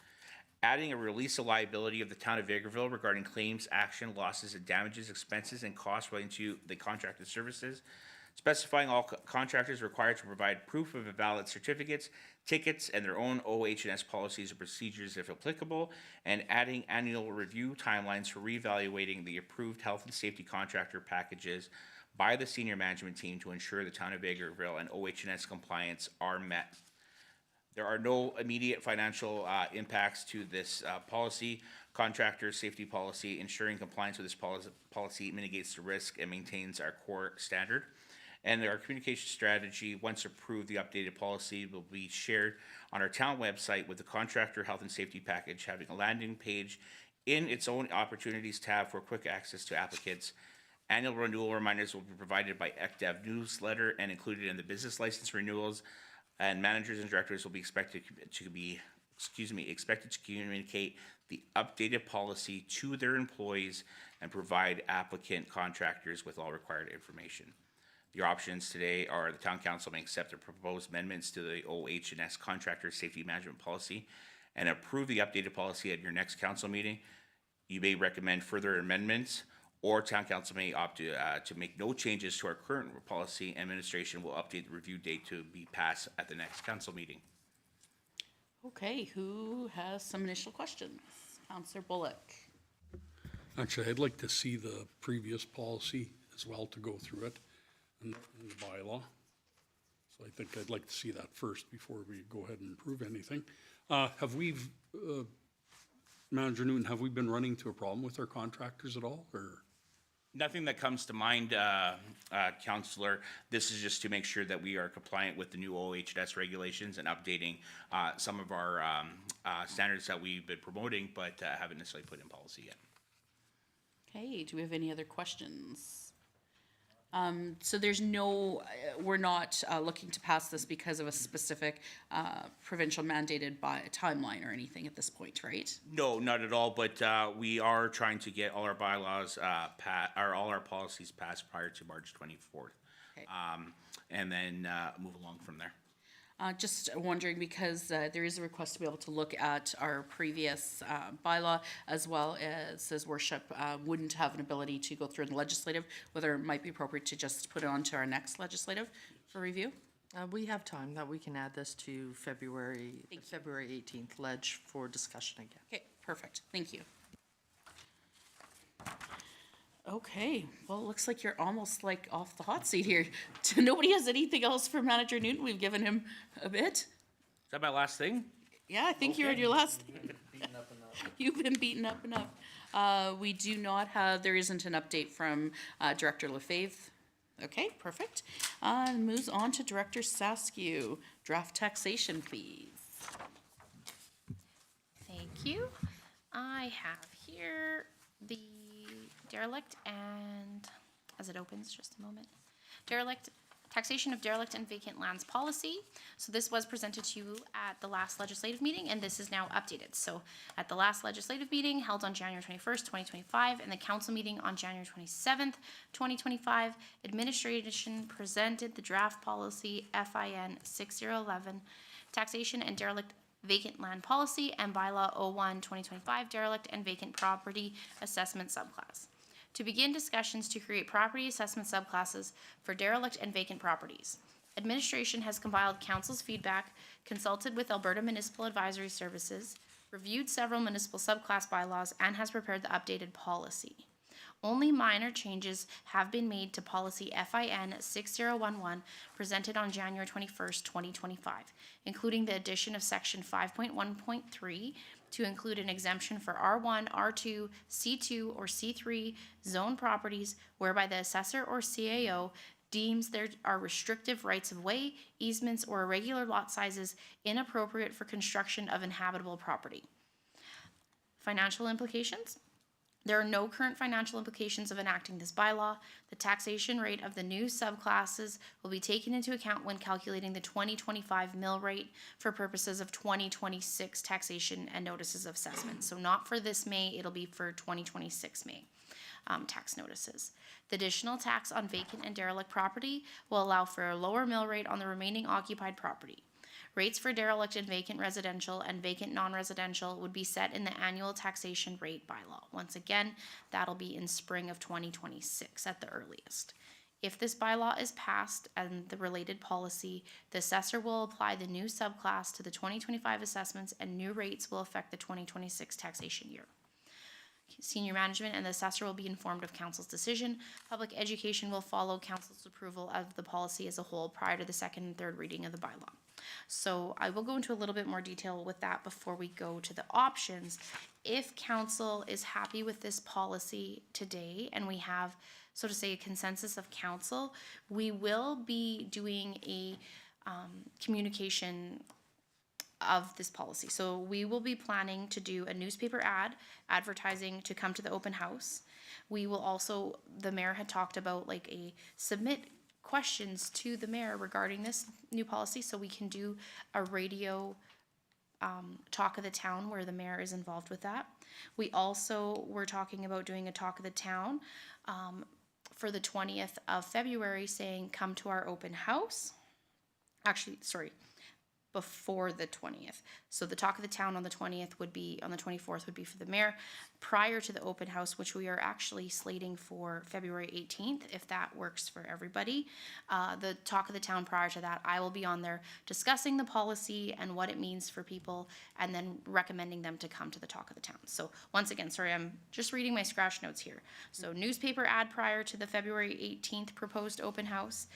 Adding a release of liability of the Town of Vegreville regarding claims, action, losses, and damages, expenses, and costs relating to the contracted services. Specifying all contractors required to provide proof of valid certificates, tickets, and their own OH&S policies and procedures if applicable, and adding annual review timelines for reevaluating the approved health and safety contractor packages by the senior management team to ensure the Town of Vegreville and OH&S compliance are met. There are no immediate financial impacts to this policy. Contractor safety policy, ensuring compliance with this policy mitigates the risk and maintains our core standard. And our communication strategy, once approved, the updated policy will be shared on our town website with the contractor health and safety package, having a landing page in its own opportunities tab for quick access to applicants. Annual renewal reminders will be provided by ECDEV newsletter and included in the business license renewals, and managers and directors will be expected to be expected to communicate the updated policy to their employees and provide applicant contractors with all required information. Your options today are the town council may accept the proposed amendments to the OH&S contractor safety management policy and approve the updated policy at your next council meeting. You may recommend further amendments, or town council may opt to make no changes to our current policy. Administration will update the review date to be passed at the next council meeting.
Okay, who has some initial questions? Counselor Bullock.
Actually, I'd like to see the previous policy as well to go through it and the bylaw. So I think I'd like to see that first before we go ahead and approve anything. Have we, Manager Newton, have we been running into a problem with our contractors at all, or?
Nothing that comes to mind, Councillor. This is just to make sure that we are compliant with the new OHS regulations and updating some of our standards that we've been promoting, but haven't necessarily put in policy yet.
Okay, do we have any other questions? So there's no, we're not looking to pass this because of a specific provincial mandated by a timeline or anything at this point, right?
No, not at all, but we are trying to get all our bylaws all our policies passed prior to March 24th.
Okay.
And then move along from there.
Just wondering because there is a request to be able to look at our previous bylaw, as well as his worship wouldn't have an ability to go through the legislative, whether it might be appropriate to just put it on to our next legislative for review.
We have time that we can add this to February 18th ledge for discussion again.
Okay, perfect. Thank you. Okay, well, it looks like you're almost like off the hot seat here. Nobody has anything else for Manager Newton? We've given him a bit.
Is that my last thing?
Yeah, I think you're on your last. You've been beaten up enough. We do not have, there isn't an update from Director Lefebvre. Okay, perfect. Moves on to Director Saskew. Draft taxation, please.
Thank you. I have here the derelict and, as it opens, just a moment, taxation of derelict and vacant lands policy. So this was presented to you at the last legislative meeting, and this is now updated. So at the last legislative meeting held on January 21st, 2025, and the council meeting on January 27th, 2025, administration presented the draft policy FIN 6011, taxation and derelict vacant land policy, and bylaw 01/2025 derelict and vacant property assessment subclass. To begin discussions to create property assessment subclasses for derelict and vacant properties. Administration has compiled council's feedback, consulted with Alberta Municipal Advisory Services, reviewed several municipal subclass bylaws, and has prepared the updated policy. Only minor changes have been made to policy FIN 6011 presented on January 21st, 2025, including the addition of section 5.1.3 to include an exemption for R1, R2, C2, or C3 zone properties whereby the assessor or CAO deems there are restrictive rights of way, easements, or irregular lot sizes inappropriate for construction of inhabitable property. Financial implications. There are no current financial implications of enacting this bylaw. The taxation rate of the new subclasses will be taken into account when calculating the 2025 mill rate for purposes of 2026 taxation and notices of assessment. So not for this May, it'll be for 2026 May tax notices. The additional tax on vacant and derelict property will allow for a lower mill rate on the remaining occupied property. Rates for derelict and vacant residential and vacant non-residential would be set in the annual taxation rate bylaw. Once again, that'll be in spring of 2026 at the earliest. If this bylaw is passed and the related policy, the assessor will apply the new subclass to the 2025 assessments, and new rates will affect the 2026 taxation year. Senior management and the assessor will be informed of council's decision. Public education will follow council's approval of the policy as a whole prior to the second and third reading of the bylaw. So I will go into a little bit more detail with that before we go to the options. If council is happy with this policy today, and we have, so to say, a consensus of council, we will be doing a communication of this policy. So we will be planning to do a newspaper ad advertising to come to the open house. We will also, the mayor had talked about like a submit questions to the mayor regarding this new policy, so we can do a radio Talk of the Town, where the mayor is involved with that. We also were talking about doing a Talk of the Town for the 20th of February, saying, come to our open house. Actually, sorry, before the 20th. So the Talk of the Town on the 20th would be, on the 24th would be for the mayor, prior to the open house, which we are actually slating for February 18th, if that works for everybody. The Talk of the Town prior to that, I will be on there discussing the policy and what it means for people, and then recommending them to come to the Talk of the Town. So once again, sorry, I'm just reading my scratch notes here. So newspaper ad prior to the February 18th proposed open house,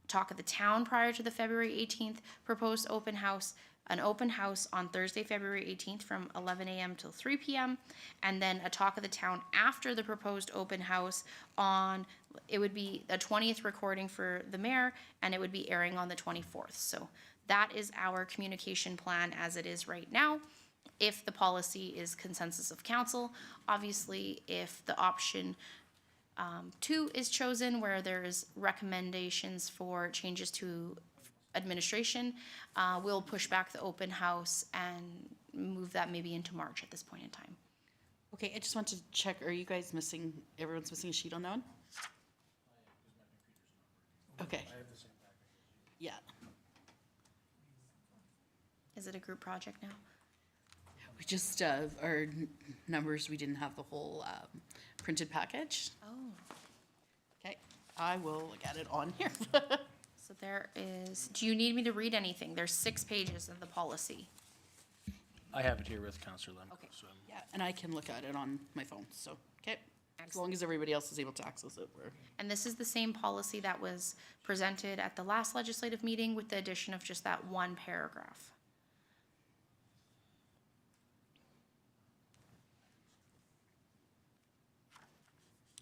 Talk of the Town prior to the February 18th proposed open house, an open house on Thursday, February 18th from 11 a.m. till 3 p.m., and then a Talk of the Town after the proposed open house on, it would be a 20th recording for the mayor, and it would be airing on the 24th. So that is our communication plan as it is right now. If the policy is consensus of council, obviously, if the option 2 is chosen, where there's recommendations for changes to administration, we'll push back the open house and move that maybe into March at this point in time.
Okay, I just want to check, are you guys missing, everyone's missing a sheet on that one? Okay. Yeah,
Is it a group project now?
we just, our numbers, we didn't have the whole printed package.
Oh.
Okay, I will look at it on here.
So there is, do you need me to read anything? There's 6 pages of the policy.
I have it here with Councillor Lemko.
Okay.
So
Yeah, and I can look at it on my phone, so, okay. As long as everybody else is able to access it, we're.
And this is the same policy that was presented at the last legislative meeting, with the addition of just that one paragraph.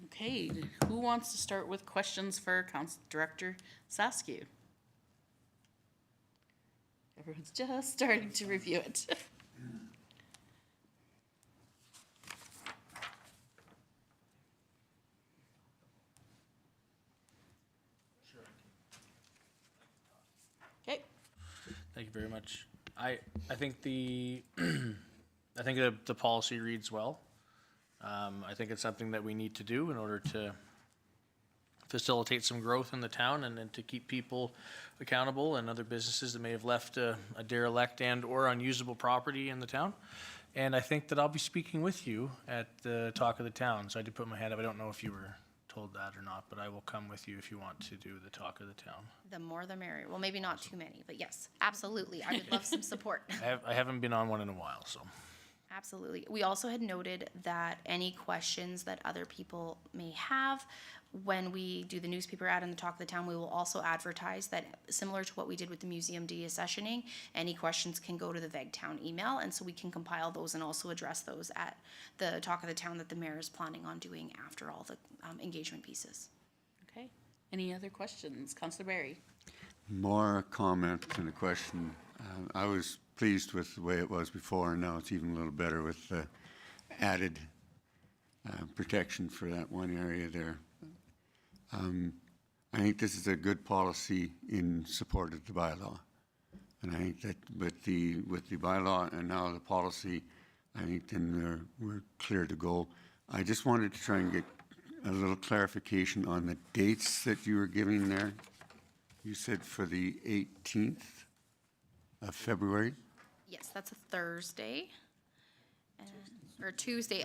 Okay, who wants to start with questions for Council Director Saskew? Everyone's just starting to review it. Okay,
thank you very much. I think the I think the policy reads well. I think it's something that we need to do in order to facilitate some growth in the town, and then to keep people accountable and other businesses that may have left a derelict and or unusable property in the town. And I think that I'll be speaking with you at the Talk of the Town. So I did put my hand up. I don't know if you were told that or not, but I will come with you if you want to do the Talk of the Town.
The more the merrier. Well, maybe not too many, but yes, absolutely. I would love some support.
I haven't been on one in a while, so.
Absolutely. We also had noted that any questions that other people may have, when we do the newspaper ad and the Talk of the Town, we will also advertise that, similar to what we did with the museum deaccessioning, any questions can go to the Vegtown email, and so we can compile those and also address those at the Talk of the Town that the mayor is planning on doing after all the engagement pieces.
okay. Any other questions? Councillor Barry?
More a comment than a question. I was pleased with the way it was before, and now it's even a little better with the added protection for that one area there. I think this is a good policy in support of the bylaw. And I think that with the bylaw and now the policy, I think then we're clear to go. I just wanted to try and get a little clarification on the dates that you were giving there. You said for the 18th of February?
Yes, that's a Thursday. Or Tuesday.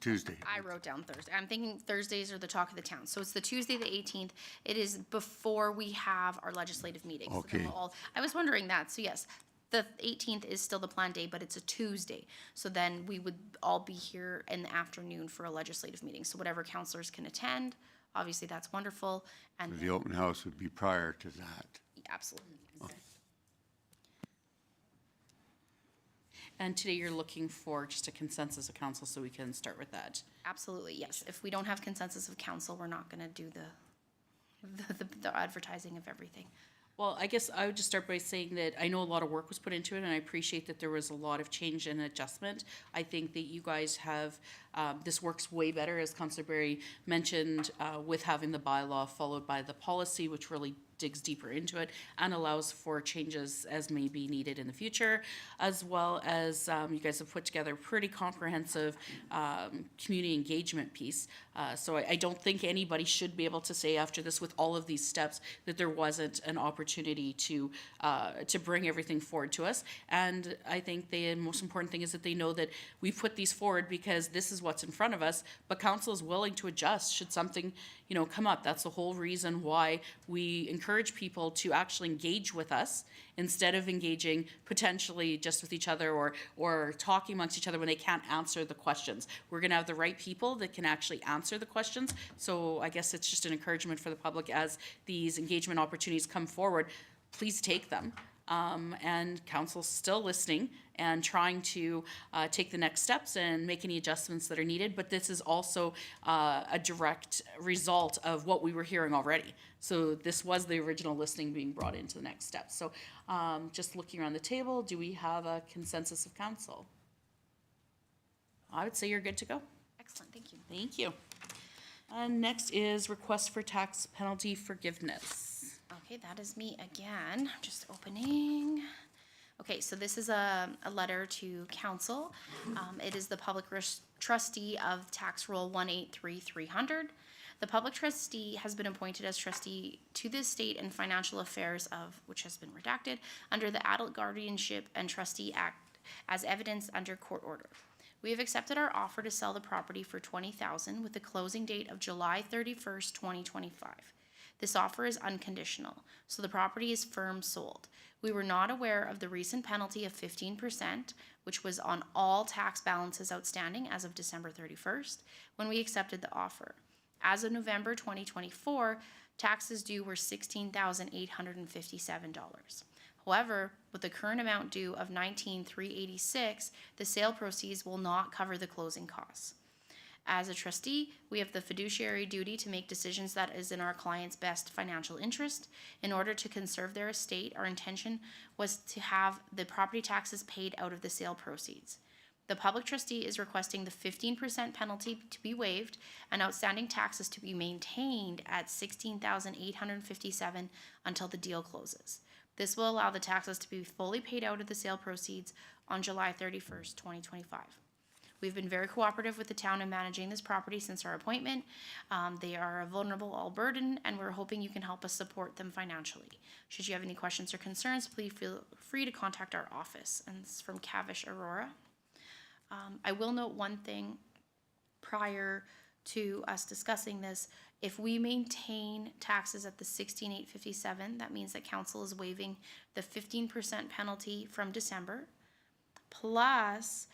Tuesday.
I wrote down Thursday. I'm thinking Thursdays are the Talk of the Town. So it's the Tuesday, the 18th. It is before we have our legislative meetings. So then
Okay.
I was wondering that. So yes, the 18th is still the planned day, but it's a Tuesday. So then we would all be here in the afternoon for a legislative meeting. So whatever councillors can attend, obviously that's wonderful. And
The open house would be prior to that.
absolutely.
And today you're looking for just a consensus of council, so we can start with that.
Absolutely, yes. If we don't have consensus of council, we're not gonna do the advertising of everything.
Well, I guess I would just start by saying that I know a lot of work was put into it, and I appreciate that there was a lot of change and adjustment. I think that you guys have, this works way better, as Councillor Berry mentioned, with having the bylaw followed by the policy, which really digs deeper into it and allows for changes as may be needed in the future, as well as you guys have put together a pretty comprehensive community engagement piece. So I don't think anybody should be able to say after this, with all of these steps, that there wasn't an opportunity to bring everything forward to us. And I think the most important thing is that they know that we put these forward because this is what's in front of us, but council is willing to adjust should something, you know, come up. That's the whole reason why we encourage people to actually engage with us instead of engaging potentially just with each other or talking amongst each other when they can't answer the questions. We're gonna have the right people that can actually answer the questions. So I guess it's just an encouragement for the public as these engagement opportunities come forward, please take them. And council's still listening and trying to take the next steps and make any adjustments that are needed. But this is also a direct result of what we were hearing already. So this was the original listening being brought into the next step. So just looking around the table, do we have a consensus of council? I would say you're good to go.
Excellent, thank you.
Thank you. Next is request for tax penalty forgiveness.
Okay, that is me again, just opening. Okay, so this is a letter to council. It is the public trustee of tax roll 183300. The public trustee has been appointed as trustee to the State and Financial Affairs of, which has been redacted, under the Adult Guardianship and Trustee Act as evidenced under court order. We have accepted our offer to sell the property for $20,000 with the closing date of July 31st, 2025. This offer is unconditional, so the property is firm sold. We were not aware of the recent penalty of 15%, which was on all tax balances outstanding as of December 31st, when we accepted the offer. As of November 2024, taxes due were $16,857. However, with the current amount due of $19,386, the sale proceeds will not cover the closing costs. As a trustee, we have the fiduciary duty to make decisions that is in our client's best financial interest. In order to conserve their estate, our intention was to have the property taxes paid out of the sale proceeds. The public trustee is requesting the 15% penalty to be waived and outstanding taxes to be maintained at $16,857 until the deal closes. This will allow the taxes to be fully paid out of the sale proceeds on July 31st, 2025. We've been very cooperative with the town in managing this property since our appointment. They are a vulnerable Albertan, and we're hoping you can help us support them financially. Should you have any questions or concerns, please feel free to contact our office. And it's from Cavish Aurora. I will note one thing prior to us discussing this. If we maintain taxes at the $16,857, that means that council is waiving the 15% penalty from December, plus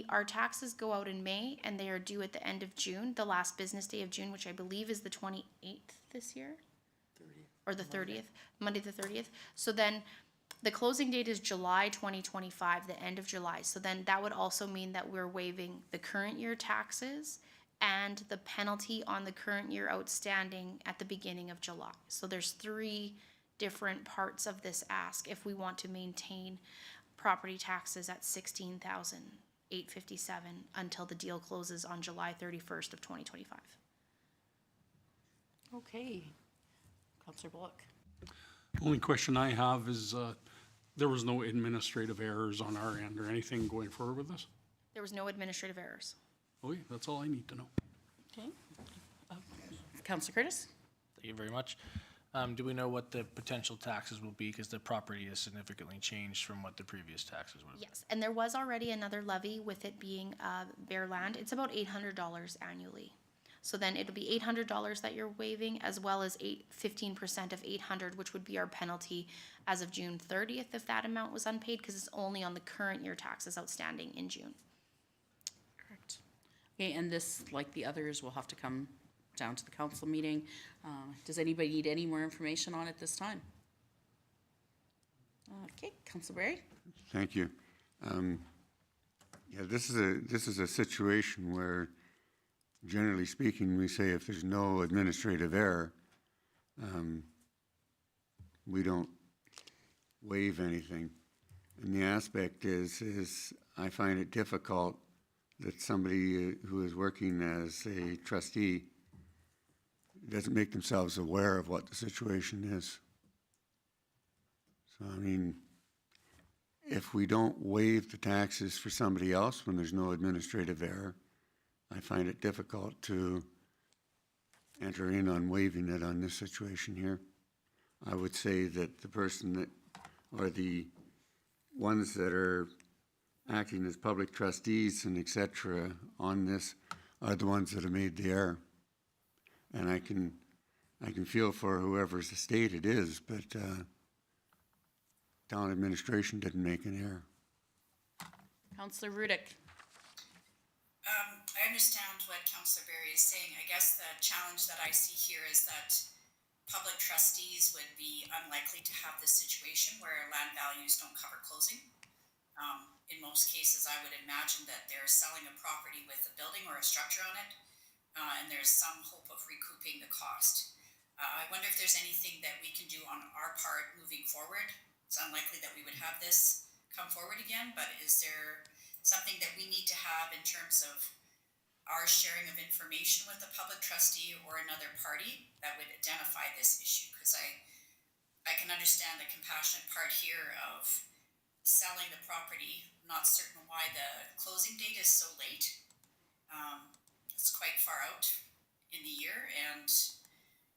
our taxes go out in May and they are due at the end of June, the last business day of June, which I believe is the 28th this year? 30th. Or the 30th, Monday the 30th. So then the closing date is July 2025, the end of July. So then that would also mean that we're waiving the current year taxes and the penalty on the current year outstanding at the beginning of July. So there's 3 different parts of this ask if we want to maintain property taxes at $16,857 until the deal closes on July 31st of 2025.
Okay. Councillor Bullock.
Only question I have is, there was no administrative errors on our end or anything going forward with this?
There was no administrative errors.
Okay, that's all I need to know.
Okay. Councillor Curtis?
Thank you very much. Do we know what the potential taxes will be? Because the property has significantly changed from what the previous taxes would have been.
Yes, and there was already another levy with it being bare land. It's about $800 annually. So then it'll be $800 that you're waiving, as well as 15% of $800, which would be our penalty as of June 30th if that amount was unpaid, because it's only on the current year taxes outstanding in June.
Correct. Okay, and this, like the others, will have to come down to the council meeting. Does anybody need any more information on it this time? Okay, Councillor Berry?
Thank you. Yeah, this is a situation where, generally speaking, we say if there's no administrative error, we don't waive anything. And the aspect is I find it difficult that somebody who is working as a trustee doesn't make themselves aware of what the situation is. So, I mean, if we don't waive the taxes for somebody else when there's no administrative error, I find it difficult to enter in on waiving it on this situation here. I would say that the person that, or the ones that are acting as public trustees and et cetera on this are the ones that have made the error. And I can feel for whoever's estate it is, but town administration didn't make an error.
Councillor Rudick.
I understand what Councillor Berry is saying. I guess the challenge that I see here is that public trustees would be unlikely to have this situation where land values don't cover closing. In most cases, I would imagine that they're selling a property with a building or a structure on it, and there's some hope of recouping the cost. I wonder if there's anything that we can do on our part moving forward. It's unlikely that we would have this come forward again, but is there something that we need to have in terms of our sharing of information with a public trustee or another party that would identify this issue? Because I can understand the compassionate part here of selling the property. I'm not certain why the closing date is so late. It's quite far out in the year, and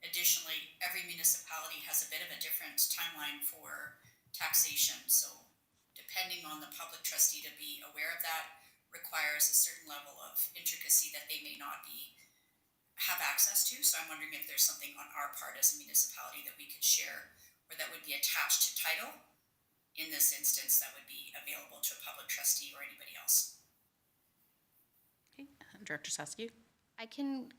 additionally, every municipality has a bit of a different timeline for taxation. So depending on the public trustee to be aware of that requires a certain level of intricacy that they may not have access to. So I'm wondering if there's something on our part as a municipality that we could share or that would be attached to title in this instance that would be available to a public trustee or anybody else.
Okay, Director Saskew.
I can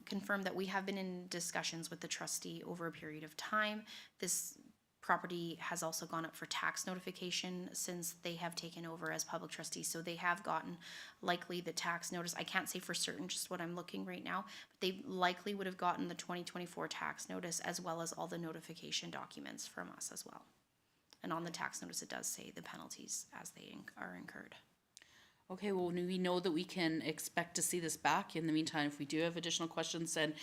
confirm that we have been in discussions with the trustee over a period of time. This property has also gone up for tax notification since they have taken over as public trustees. So they have gotten likely the tax notice. I can't say for certain just what I'm looking right now, but they likely would have gotten the 2024 tax notice as well as all the notification documents from us as well. And on the tax notice, it does say the penalties as they are incurred.
Okay, well, we know that we can expect to see this back. In the meantime, if we do have additional questions, then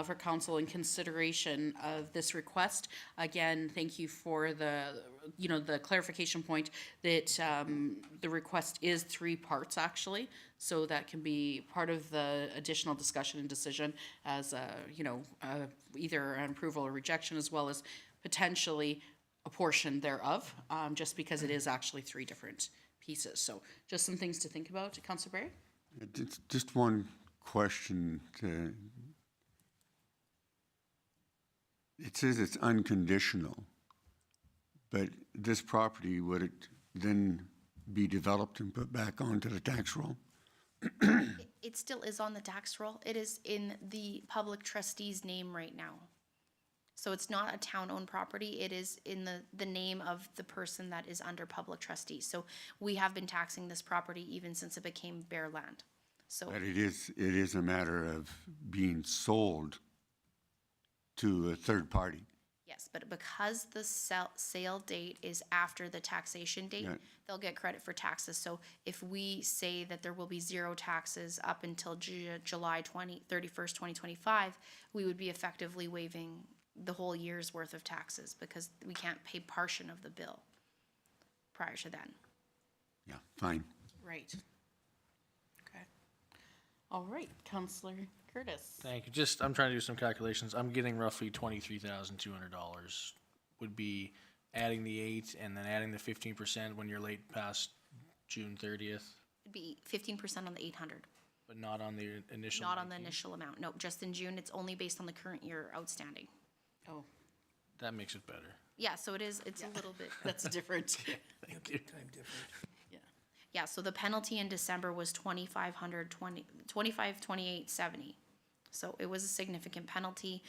for council in consideration of this request, again, thank you for the clarification point that the request is 3 parts actually, so that can be part of the additional discussion and decision as either an approval or rejection, as well as potentially a portion thereof, just because it is actually 3 different pieces. So just some things to think about. Councillor Berry?
Just one question. It says it's unconditional, but this property, would it then be developed and put back onto the tax roll?
It still is on the tax roll. It is in the public trustee's name right now. So it's not a town-owned property. It is in the name of the person that is under public trustee. So we have been taxing this property even since it became bare land. So
But it is a matter of being sold to a third party.
yes, but because the sale date is after the taxation date,
Yeah.
they'll get credit for taxes. So if we say that there will be 0 taxes up until July 31st, 2025, we would be effectively waiving the whole year's worth of taxes because we can't pay portion of the bill prior to then.
Yeah, fine.
Right. Okay. All right, Councillor Curtis.
Thank you. I'm trying to do some calculations. I'm getting roughly $23,200 would be adding the 8 and then adding the 15% when you're late past June 30th,
It'd be 15% on the 800,
but not on the initial.
not on the
19.
initial amount. No, just in June. It's only based on the current year outstanding.
Oh,
That makes it better.
Yeah, so it's a little bit.
that's different.
Thank you.
Time different.
Yeah, so the penalty in December was $25,28.70. So it was a significant penalty.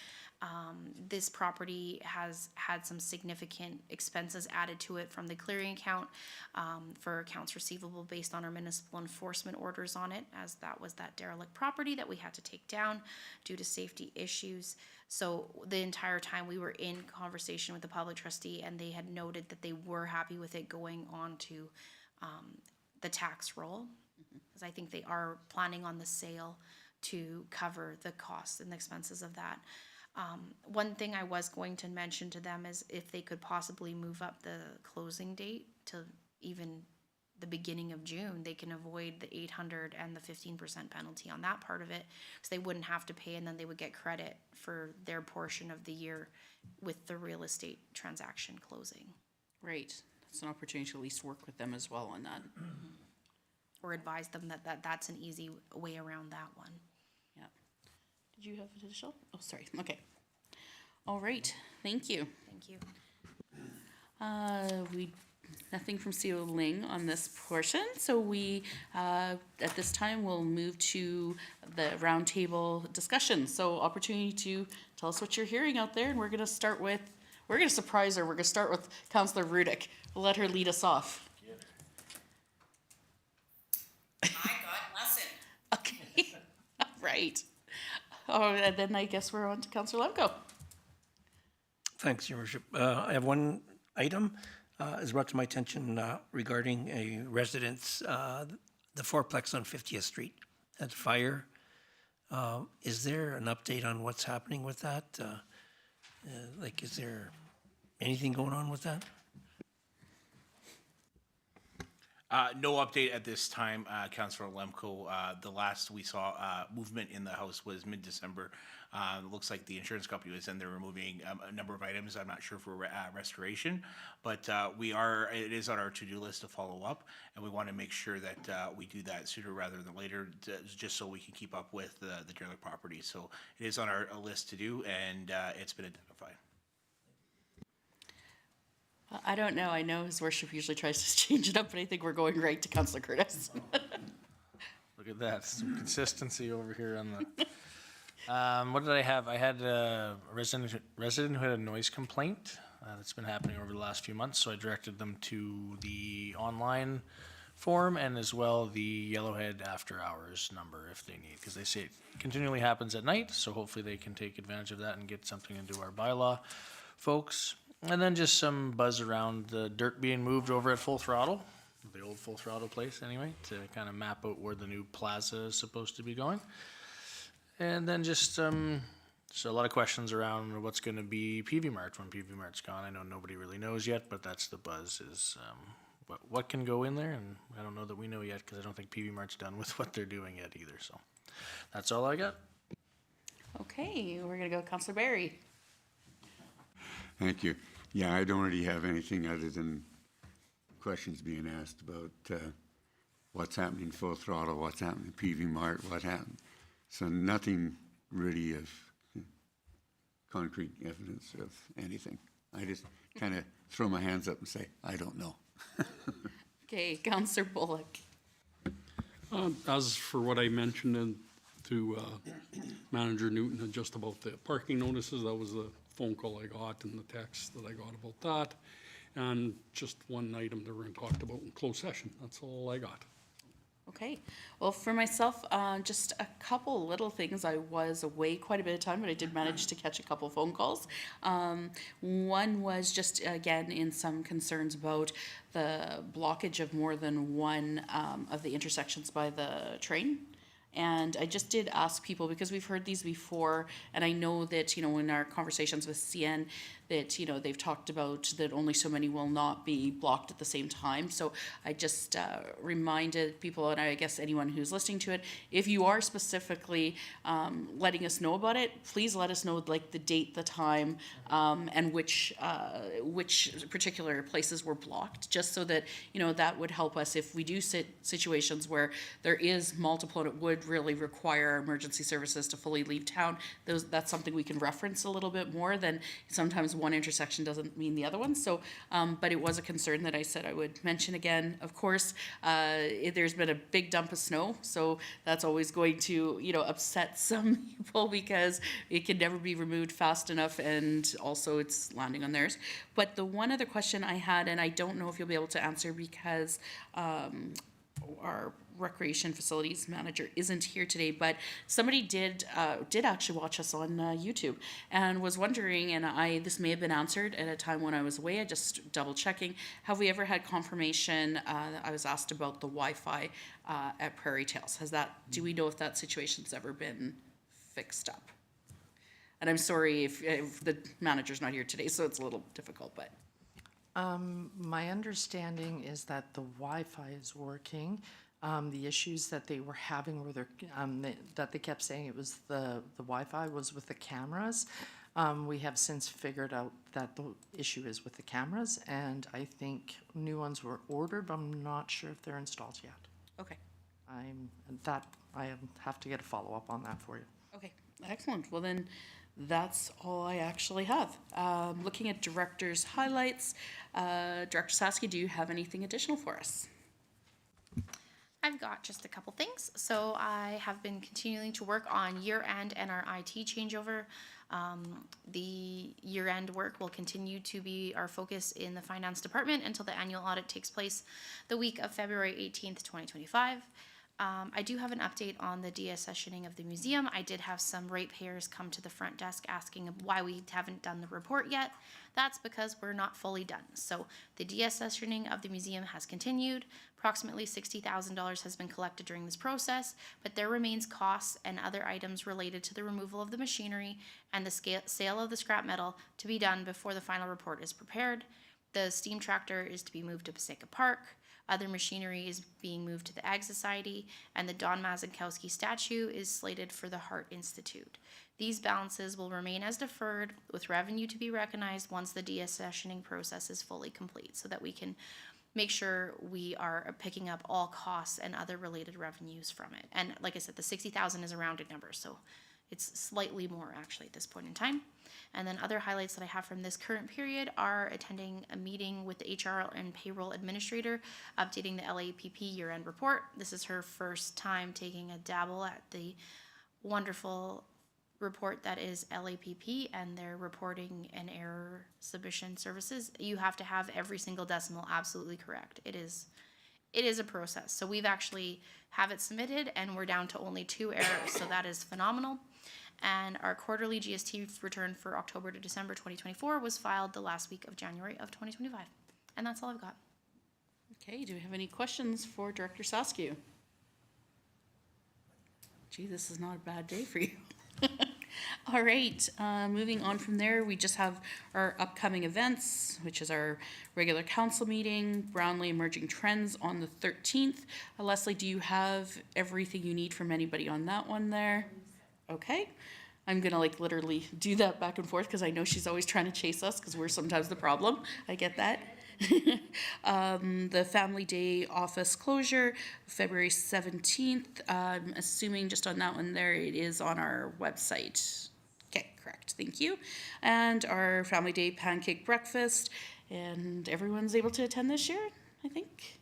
This property has had some significant expenses added to it from the clearing account for accounts receivable based on our municipal enforcement orders on it, as that was that derelict property that we had to take down due to safety issues. So the entire time we were in conversation with the public trustee, and they had noted that they were happy with it going on to the tax roll, because I think they are planning on the sale to cover the costs and expenses of that. One thing I was going to mention to them is if they could possibly move up the closing date to even the beginning of June, they can avoid the 800 and the 15% penalty on that part of it, because they wouldn't have to pay, and then they would get credit for their portion of the year with the real estate transaction closing.
Right, that's an opportunity to at least work with them as well on that.
Or advise them that that's an easy way around that one.
Yeah. Did you have additional? Oh, sorry, okay. All right, thank you.
Thank you.
Nothing from CO Ling on this portion, so we, at this time, will move to the roundtable discussion. So opportunity to tell us what you're hearing out there, and we're gonna surprise her. We're gonna start with Councillor Rudick. We'll let her lead us off.
I got nothing.
Okay, all right. Oh, and then I guess we're on to Councillor Lemko.
Thanks, Your Worship. I have one item is brought to my attention regarding a residence, the fourplex on 50th Street at fire. Is there an update on what's happening with that? Like, is there anything going on with that?
No update at this time, Councillor Lemko. The last we saw movement in the house was mid-December. Looks like the insurance company was in there removing a number of items. I'm not sure for restoration, but it is on our to-do list to follow up, and we want to make sure that we do that sooner rather than later, just so we can keep up with the derelict property. So it is on our list to do, and it's been identified.
I don't know. I know His Worship usually tries to change it up, but I think we're going right to Councillor Curtis.
Look at that, some consistency over here on the. What did I have? I had a resident who had a noise complaint that's been happening over the last few months, so I directed them to the online form and as well the Yellowhead after hours number if they need, because they say it continually happens at night, so hopefully they can take advantage of that and get something into our bylaw, folks. And then just some buzz around the dirt being moved over at Full Throttle, the old Full Throttle place anyway, to kind of map out where the new plaza is supposed to be going. And then just so a lot of questions around what's going to be PV Mart when PV Mart's gone. I know nobody really knows yet, but that's the buzz is what can go in there, and I don't know that we know yet because I don't think PV Mart's done with what they're doing yet either. So that's all I got.
Okay, we're gonna go Councillor Barry.
Thank you. Yeah, I don't really have anything other than questions being asked about what's happening in Full Throttle, what's happening in PV Mart, what happened. So nothing really of concrete evidence of anything. I just kind of throw my hands up and say, I don't know.
Okay, Councillor Bullock.
As for what I mentioned to Manager Newton, just about the parking notices, that was the phone call I got and the text that I got about that. And just one item that we're going to talk about in closed session. That's all I got.
Okay, well, for myself, just a couple little things. I was away quite a bit of time, but I did manage to catch a couple phone calls. One was just, again, in some concerns about the blockage of more than one of the intersections by the train. And I just did ask people, because we've heard these before, and I know that, in our conversations with CN, that, they've talked about that only so many will not be blocked at the same time. So I just reminded people, and I guess anyone who's listening to it, if you are specifically letting us know about it, please let us know like the date, the time, and which particular places were blocked, just so that, that would help us if we do situations where there is multiple and it would really require emergency services to fully leave town. That's something we can reference a little bit more than sometimes one intersection doesn't mean the other one. So, but it was a concern that I said I would mention again. Of course, there's been a big dump of snow, so that's always going to, upset some people because it can never be removed fast enough, and also it's landing on theirs. But the one other question I had, and I don't know if you'll be able to answer because our Recreation Facilities Manager isn't here today, but somebody did actually watch us on YouTube and was wondering, and this may have been answered at a time when I was away, I just double checking, have we ever had confirmation, I was asked about the Wi-Fi at Prairie Tales. Do we know if that situation's ever been fixed up? And I'm sorry if the manager's not here today, so it's a little difficult, but.
My understanding is that the Wi-Fi is working. The issues that they were having were that they kept saying it was the Wi-Fi was with the cameras. We have since figured out that the issue is with the cameras, and I think new ones were ordered, but I'm not sure if they're installed yet.
Okay.
I have to get a follow-up on that for you.
Okay, excellent. Well then, that's all I actually have. Looking at director's highlights, Director Sasky, do you have anything additional for us?
I've got just a couple things. So I have been continuing to work on year-end and our IT changeover. The year-end work will continue to be our focus in the finance department until the annual audit takes place the week of February 18th, 2025. I do have an update on the deaccessioning of the museum. I did have some ratepayers come to the front desk asking why we haven't done the report yet. That's because we're not fully done. So the deaccessioning of the museum has continued. Approximately $60,000 has been collected during this process, but there remains costs and other items related to the removal of the machinery and the sale of the scrap metal to be done before the final report is prepared. The steam tractor is to be moved to Passaic Park. Other machinery is being moved to the Ag Society, and the Don Mazankowski statue is slated for the Heart Institute. These balances will remain as deferred, with revenue to be recognized once the deaccessioning process is fully complete, so that we can make sure we are picking up all costs and other related revenues from it. And like I said, the 60,000 is a rounded number, so it's slightly more actually at this point in time. And then other highlights that I have from this current period are attending a meeting with the HR and payroll administrator, updating the LAPP year-end report. This is her first time taking a dabble at the wonderful report that is LAPP and their reporting and error submission services. You have to have every single decimal absolutely correct. It is a process. So we've actually have it submitted and we're down to only 2 errors. So that is phenomenal. And our quarterly GST return for October to December 2024 was filed the last week of January of 2025. And that's all I've got.
Okay, do we have any questions for Director Saskew? Gee, this is not a bad day for you. All right, moving on from there, we just have our upcoming events, which is our regular council meeting, Brownlee Emerging Trends on the 13th. Leslie, do you have everything you need from anybody on that one there? Okay, I'm gonna literally do that back and forth because I know she's always trying to chase us because we're sometimes the problem. I get that. The Family Day office closure, February 17th. I'm assuming just on that one there, it is on our website. Okay, correct, thank you. And our Family Day pancake breakfast, and everyone's able to attend this year, I think.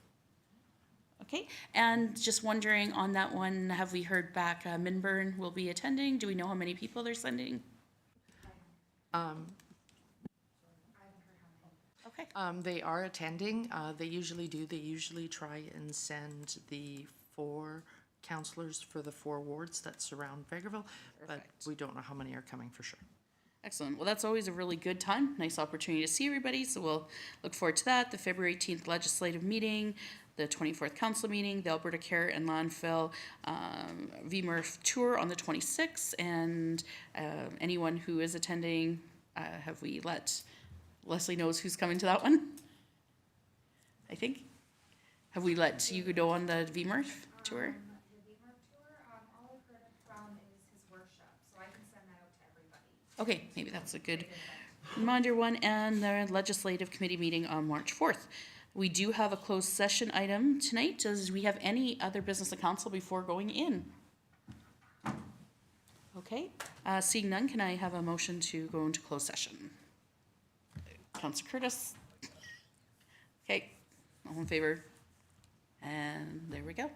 Okay, and just wondering on that one, have we heard back, Minburn will be attending? Do we know how many people they're sending? Okay.
They are attending. They usually do. They usually try and send the 4 counselors for the 4 wards that surround Vegreville, but we don't know how many are coming for sure.
Excellent. Well, that's always a really good time. Nice opportunity to see everybody, so we'll look forward to that. The February 18th legislative meeting, the 24th council meeting, the Alberta Care and Landfill VMRF tour on the 26th, and anyone who is attending, have we let Leslie knows who's coming to that one? I think. Have we let you go on the VMRF tour?
The VMRF tour, all I've heard from is his workshop, so I can send that out to everybody.
Okay, maybe that's a good reminder one, and the legislative committee meeting on March 4th. We do have a closed session item tonight. Does we have any other business of council before going in? Okay, seeing none, can I have a motion to go into closed session? Councilor Curtis. Okay, all in favor? And there we go.